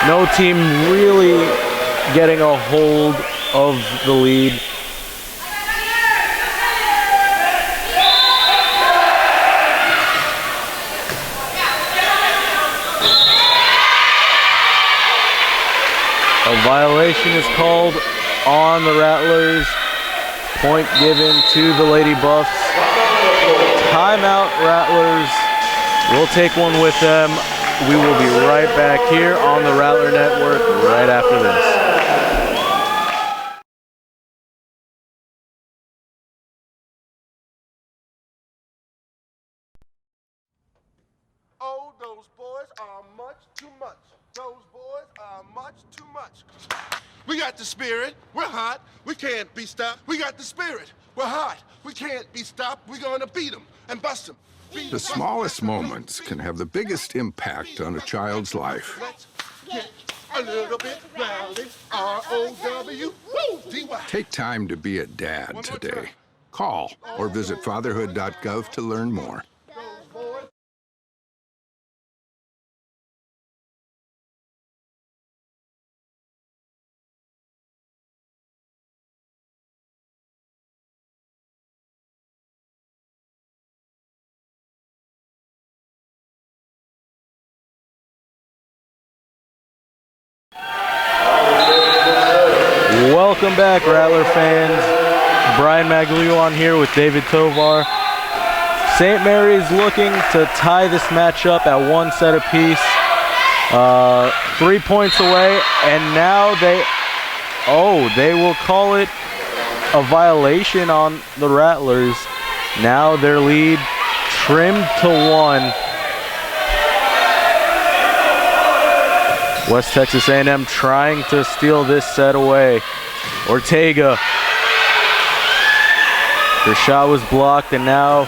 No team really getting a hold of the lead. A violation is called on the Rattlers. Point given to the Lady Buffs. Timeout, Rattlers. We'll take one with them. We will be right back here on the Rattler Network right after this. Oh, those boys are much too much. Those boys are much too much. We got the spirit. We're hot. We can't be stopped. We got the spirit. We're hot. We can't be stopped. We're going to beat them and bust them. The smallest moments can have the biggest impact on a child's life. Let's get a little bit rowdy. R-O-W-D-Y. Take time to be a dad today. Call or visit fatherhood.gov to learn more. Welcome back, Rattler fans. Brian Maglio on here with David Tovar. St. Mary's looking to tie this match up at 1 set apiece. 3 points away, and now they will call it a violation on the Rattlers. Now their lead trimmed to 1. West Texas A&M trying to steal this set away. Ortega. Her shot was blocked, and now,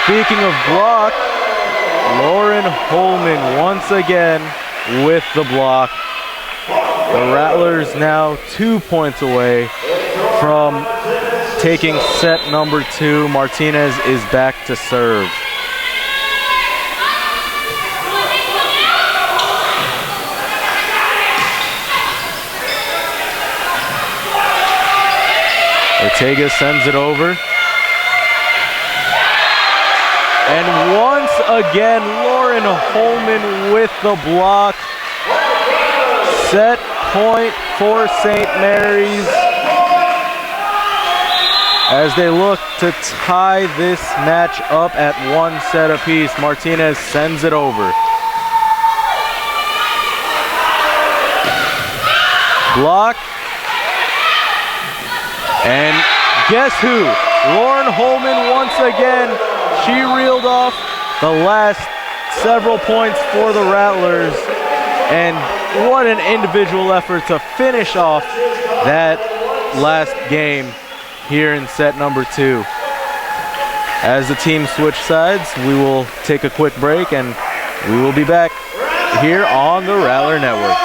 speaking of block, Lauren Holman once again with the block. The Rattlers now 2 points away from taking set number 2. Martinez is back to serve. Ortega sends it over. And once again, Lauren Holman with the block. Set point for St. Mary's as they look to tie this match up at 1 set apiece. Martinez sends it over. Block. And guess who? Lauren Holman once again. She reeled off the last several points for the Rattlers. And what an individual effort to finish off that last game here in set number 2. As the teams switch sides, we will take a quick break and we will be back here on the Rattler Network.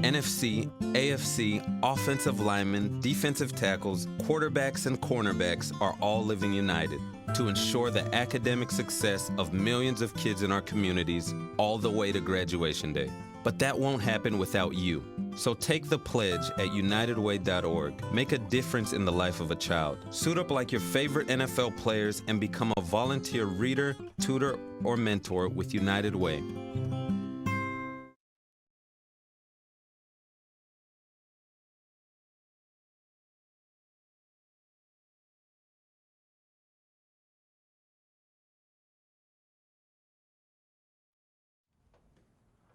NFC, AFC, offensive linemen, defensive tackles, quarterbacks, and cornerbacks are all living united to ensure the academic success of millions of kids in our communities all the way to graduation day. But that won't happen without you. So take the pledge at unitedway.org. Make a difference in the life of a child. Suit up like your favorite NFL players and become a volunteer reader, tutor, or mentor with United Way.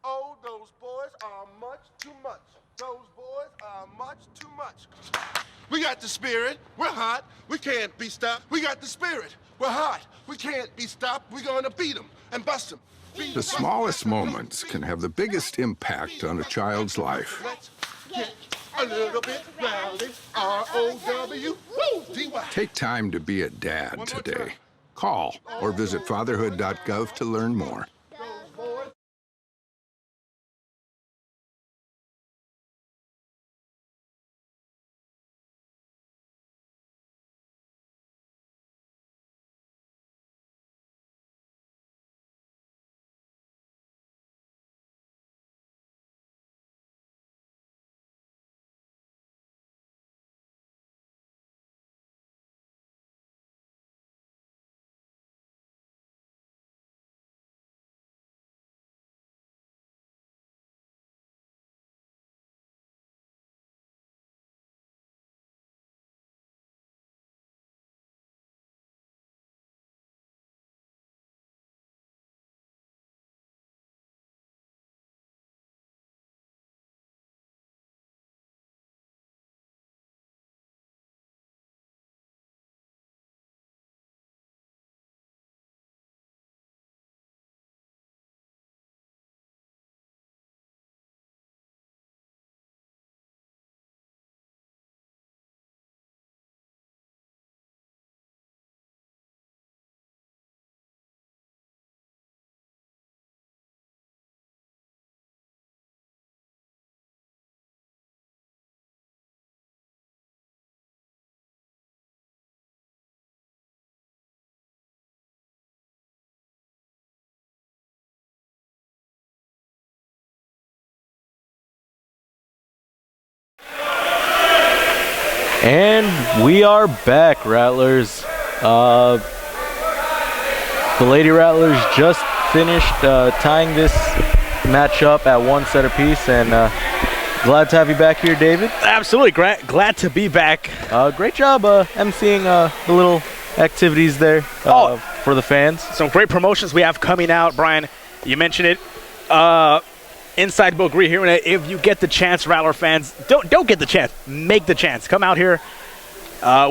Oh, those boys are much too much. Those boys are much too much. We got the spirit. We're hot. We can't be stopped. We got the spirit. We're hot. We can't be stopped. We're going to beat them and bust them. The smallest moments can have the biggest impact on a child's life. Let's get a little bit rowdy. R-O-W-D-Y. Take time to be a dad today. Call or visit fatherhood.gov to learn more. And we are back, Rattlers. The Lady Rattlers just finished tying this match up at 1 set apiece, and glad to have you back here, David. Absolutely, glad to be back. Great job emceeing the little activities there for the fans. Some great promotions we have coming out, Brian. You mentioned it. Inside Book Re here. If you get the chance, Rattler fans, don't get the chance. Make the chance. Come out here.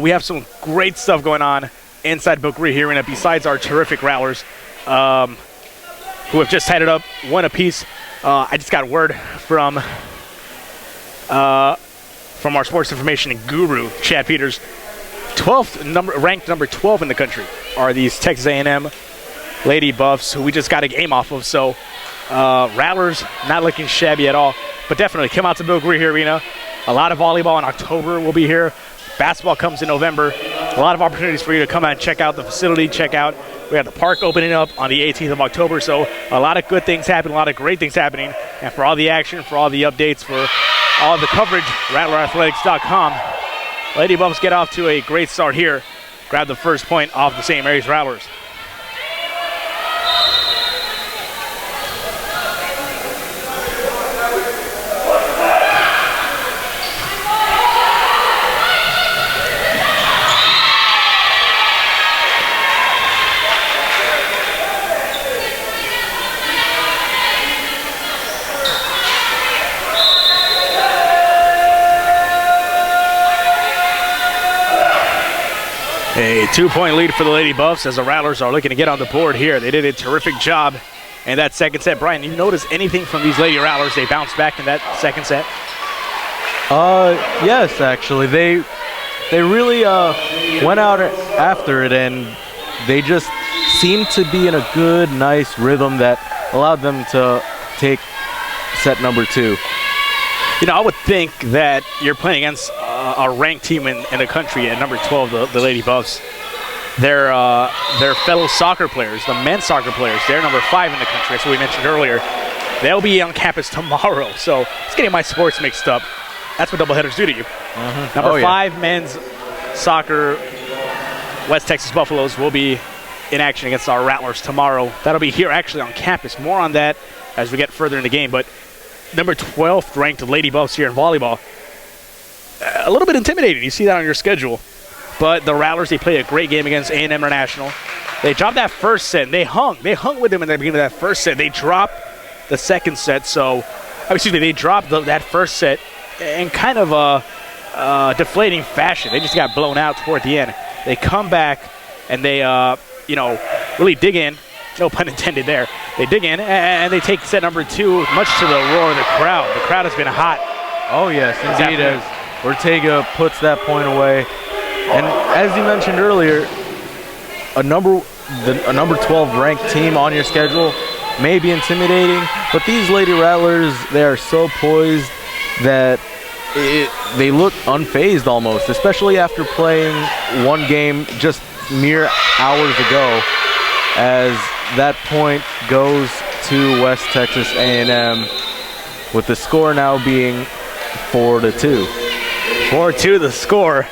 We have some great stuff going on inside Book Re here. Besides our terrific Rattlers, who have just headed up 1 apiece. I just got word from our sports information guru, Chad Peters. Ranked number 12 in the country are these Texas A&M Lady Buffs, who we just got a game off of. So Rattlers not looking shabby at all, but definitely come out to Bill Greer Arena. A lot of volleyball in October will be here. Basketball comes in November. A lot of opportunities for you to come out and check out the facility, we have the park opening up on the 18th of October. So a lot of good things happening, a lot of great things happening. And for all the action, for all the updates, for all the coverage, RattlerAthletics.com. Lady Buffs get off to a great start here grab the first point off the St. Mary's Rattlers. A 2-point lead for the Lady Buffs as the Rattlers are looking to get on the board here. They did a terrific job in that second set. Brian, you notice anything from these Lady Rattlers? They bounced back in that second set? Yes, actually. They really went out after it, and they just seemed to be in a good, nice rhythm that allowed them to take set number 2. You know, I would think that you're playing against a ranked team in the country at number 12, the Lady Buffs. Their fellow soccer players, the men's soccer players, they're number 5 in the country. That's what we mentioned earlier. They'll be on campus tomorrow. So it's getting my sports mixed up. That's what doubleheaders do to you. Number 5 men's soccer, West Texas Buffaloes will be in action against our Rattlers tomorrow. That'll be here actually on campus. More on that as we get further in the game. But number 12th ranked Lady Buffs here in volleyball. A little bit intimidating. You see that on your schedule. But the Rattlers, they played a great game against A&M International. They dropped that first set. And they hung with them in the beginning of that first set. They dropped the second set. They dropped that first set in kind of a deflating fashion. They just got blown out toward the end. They come back and they, really dig in. No pun intended there. They dig in and they take set number 2, much to the roar of the crowd. The crowd has been hot. Oh, yes, indeed, as Ortega puts that point away. And as you mentioned earlier, a number 12 ranked team on your schedule may be intimidating, but these Lady Rattlers, they are so poised that they look unfazed almost, especially after playing one game just mere hours ago, as that point goes to West Texas A&M, with the score now being 4-2. 4-2 the score.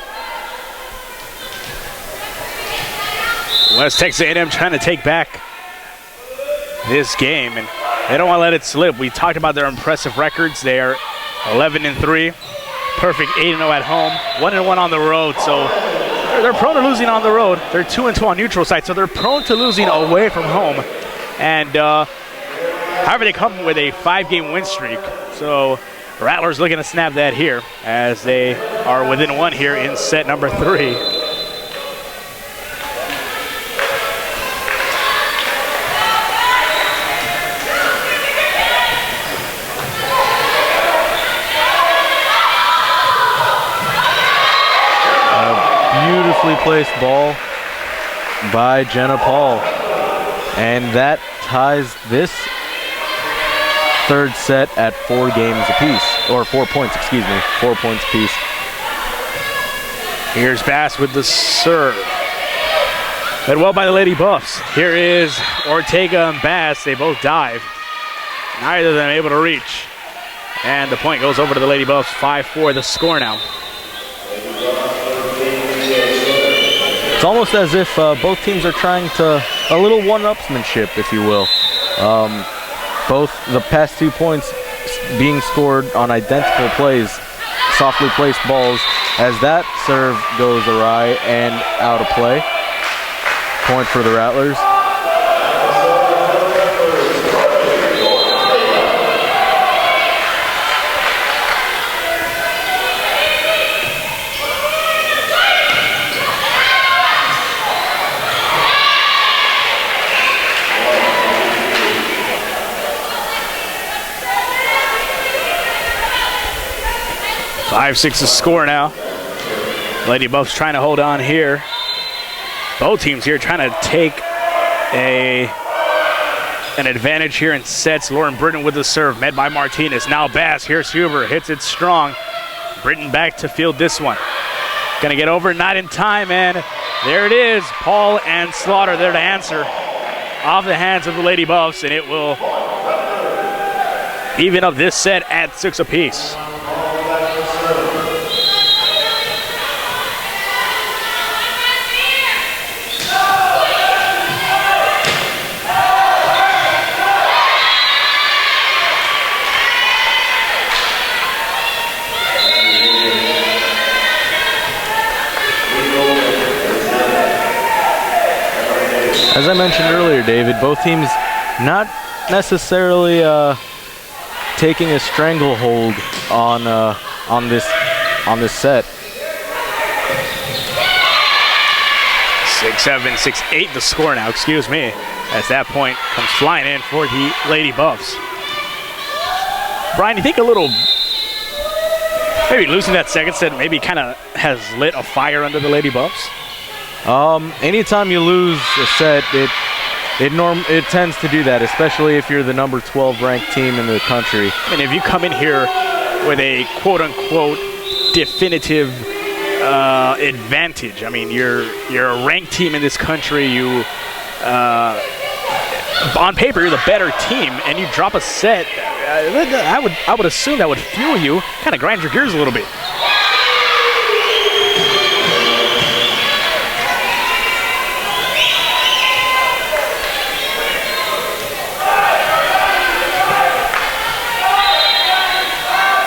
West Texas A&M trying to take back this game, and they don't want to let it slip. We talked about their impressive records. They are 11-3, perfect 8-0 at home, 1-1 on the road. So they're prone to losing on the road. They're 2-2 on neutral site, so they're prone to losing away from home. And however, they come with a 5-game win streak. So Rattlers looking to snap that here as they are within 1 here in set number 3. Beautifully placed ball by Jenna Paul, and that ties this third set at 4 games apiece, or 4 points, 4 points apiece. Here's Bass with the serve. Led well by the Lady Buffs. Here is Ortega and Bass. They both dive. Neither of them able to reach. And the point goes over to the Lady Buffs. 5-4 the score now. It's almost as if both teams are trying to, a little one-upsmanship, if you will. Both the past 2 points being scored on identical plays, softly placed balls, as that serve goes awry and out of play. Point for the Rattlers. Five-6 the score now. Lady Buffs trying to hold on here. Both teams here trying to take an advantage here in sets. Lauren Britton with the serve, met by Martinez. Now Bass, here's Huber, hits it strong. Britton back to field this one. Gonna get over, not in time, and there it is. Paul and Slaughter there to answer. Off the hands of the Lady Buffs, and it will even up this set at 6 apiece. mentioned earlier, David, both teams not necessarily taking a stranglehold on this set. 6-7, 6-8 the score now, excuse me, as that point comes flying in for the Lady Buffs. Brian, you think a little, maybe losing that second set maybe kind of has lit a fire under the Lady Buffs? Anytime you lose a set, it tends to do that, especially if you're the number 12 ranked team in the country. And if you come in here with a quote-unquote definitive advantage, I mean, you're a ranked team in this country. You, on paper, you're the better team, and you drop a set. I would assume that would fuel you, kind of grind your gears a little bit.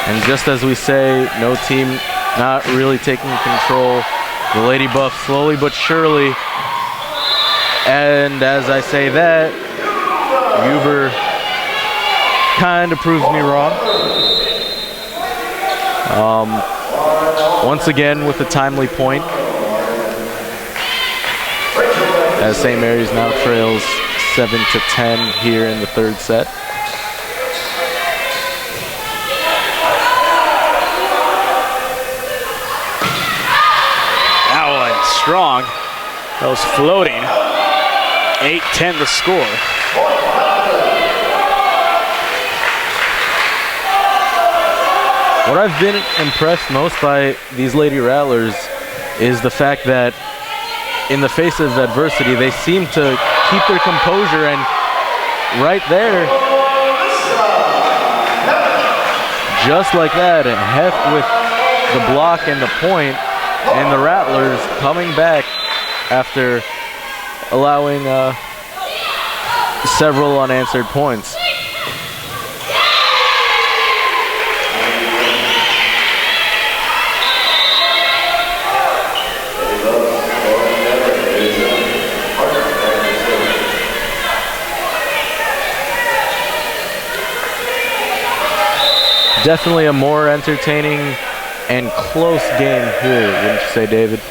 And just as we say, no team not really taking control. The Lady Buffs slowly but surely. And as I say that, Huber kind of proves me wrong. Once again with a timely point, as St. Mary's now trails 7-10 here in the third set. Strong. That was floating. 8-10 the score. What I've been impressed most by these Lady Rattlers is the fact that in the face of adversity, they seem to keep their composure, and right there, just like that, and Heft with the block and the point, and the Rattlers coming back after allowing several unanswered points. Definitely a more entertaining and close game here, wouldn't you say, David?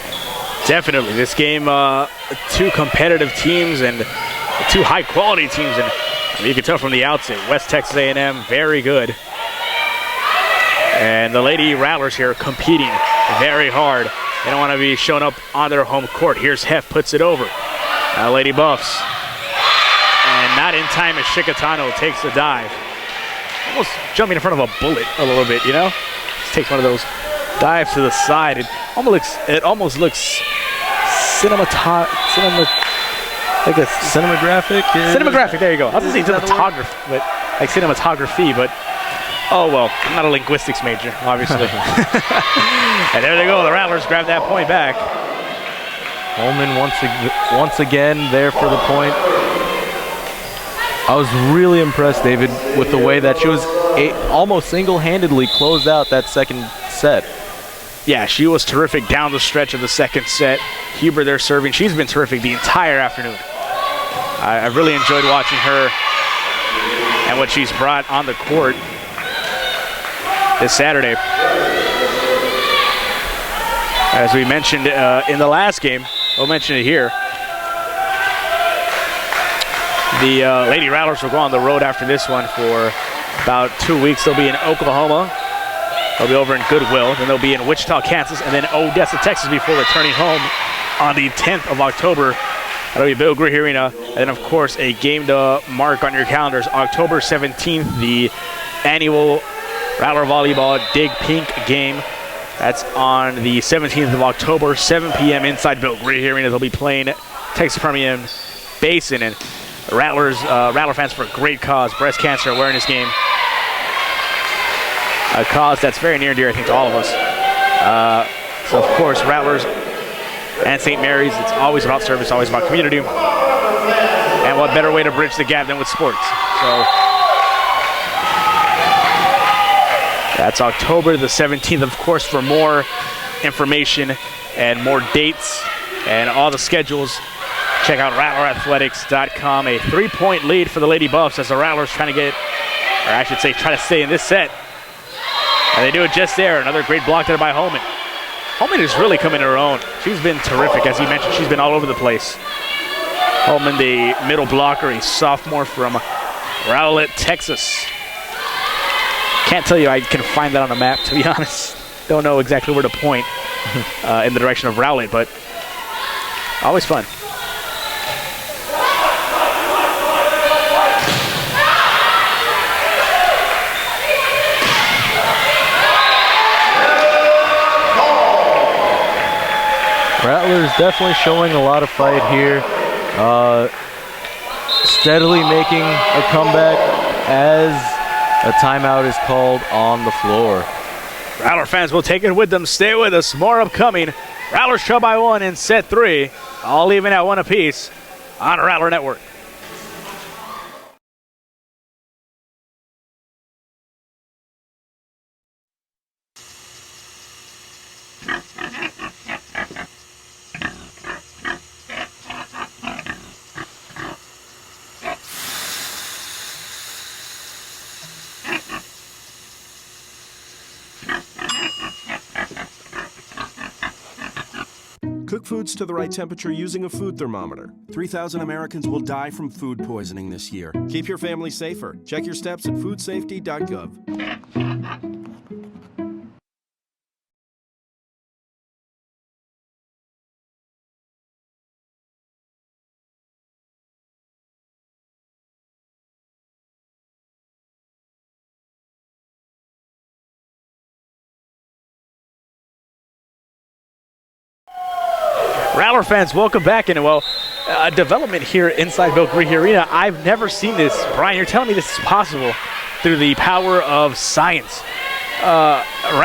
Definitely. This game, two competitive teams and two high-quality teams. And I mean, you can tell from the outset, West Texas A&M, very good. And the Lady Rattlers here competing very hard. They don't want to be shown up on their home court. Here's Heft, puts it over. Lady Buffs. And not in time as Shikatano takes the dive. Almost jumping in front of a bullet a little bit, you know? Just takes one of those dives to the side. It almost looks cinematographic. Cinematographic, there you go. I was going to say cinematography, but like cinematography, but oh well, I'm not a linguistics major, obviously. And there they go, the Rattlers grab that point back. Holman once again there for the point. I was really impressed, David, with the way that she was almost single-handedly closed out that second set. Yeah, she was terrific down the stretch of the second set. Huber there serving. She's been terrific the entire afternoon. I've really enjoyed watching her and what she's brought on the court this Saturday. As we mentioned in the last game, we'll mention it here. The Lady Rattlers will go on the road after this one for about 2 weeks. They'll be in Oklahoma. They'll be over in Goodwill. Then they'll be in Wichita, Kansas, and then Odessa, Texas before returning home on the 10th of October. That'll be Bill Greer Arena. And then, of course, a game to mark on your calendars. October 17th, the annual Rattler Volleyball Dig Pink game. That's on the 17th of October, 7 p.m. inside Bill Greer Arena. They'll be playing Texas Permian Basin. And Rattler fans for a great cause, breast cancer awareness game. A cause that's very near and dear, I think, to all of us. So, of course, Rattlers and St. Mary's, it's always about service, always about community. And what better way to bridge the gap than with sports? So, that's October the 17th. Of course, for more information and more dates and all the schedules, Check out RattlerAthletics.com. A 3-point lead for the Lady Buffs as the Rattlers trying to get, or I should say, try to stay in this set. And they do it just there. Another great block there by Holman. Holman is really coming to her own. She's been terrific. As you mentioned, she's been all over the place. Holman, the middle blocker, a sophomore from Rowlett, Texas. Can't tell you I can find that on a map, to be honest. Don't know exactly where to point in the direction of Rowlett, but always fun. Rattlers definitely showing a lot of fight here. Steadily making a comeback as a timeout is called on the floor. Rattler fans will take it with them. Stay with us. More upcoming. Rattlers trail by 1 in set 3. All even at 1 apiece on Rattler Network. Cook foods to the right temperature using a food thermometer. 3,000 Americans will die from food poisoning this year. Keep your family safer. Check your steps at foodsafety.gov. Rattler fans, welcome back. And well, a development here inside Bill Green Arena. I've never seen this. Brian, you're telling me this is possible through the power of science. Rattler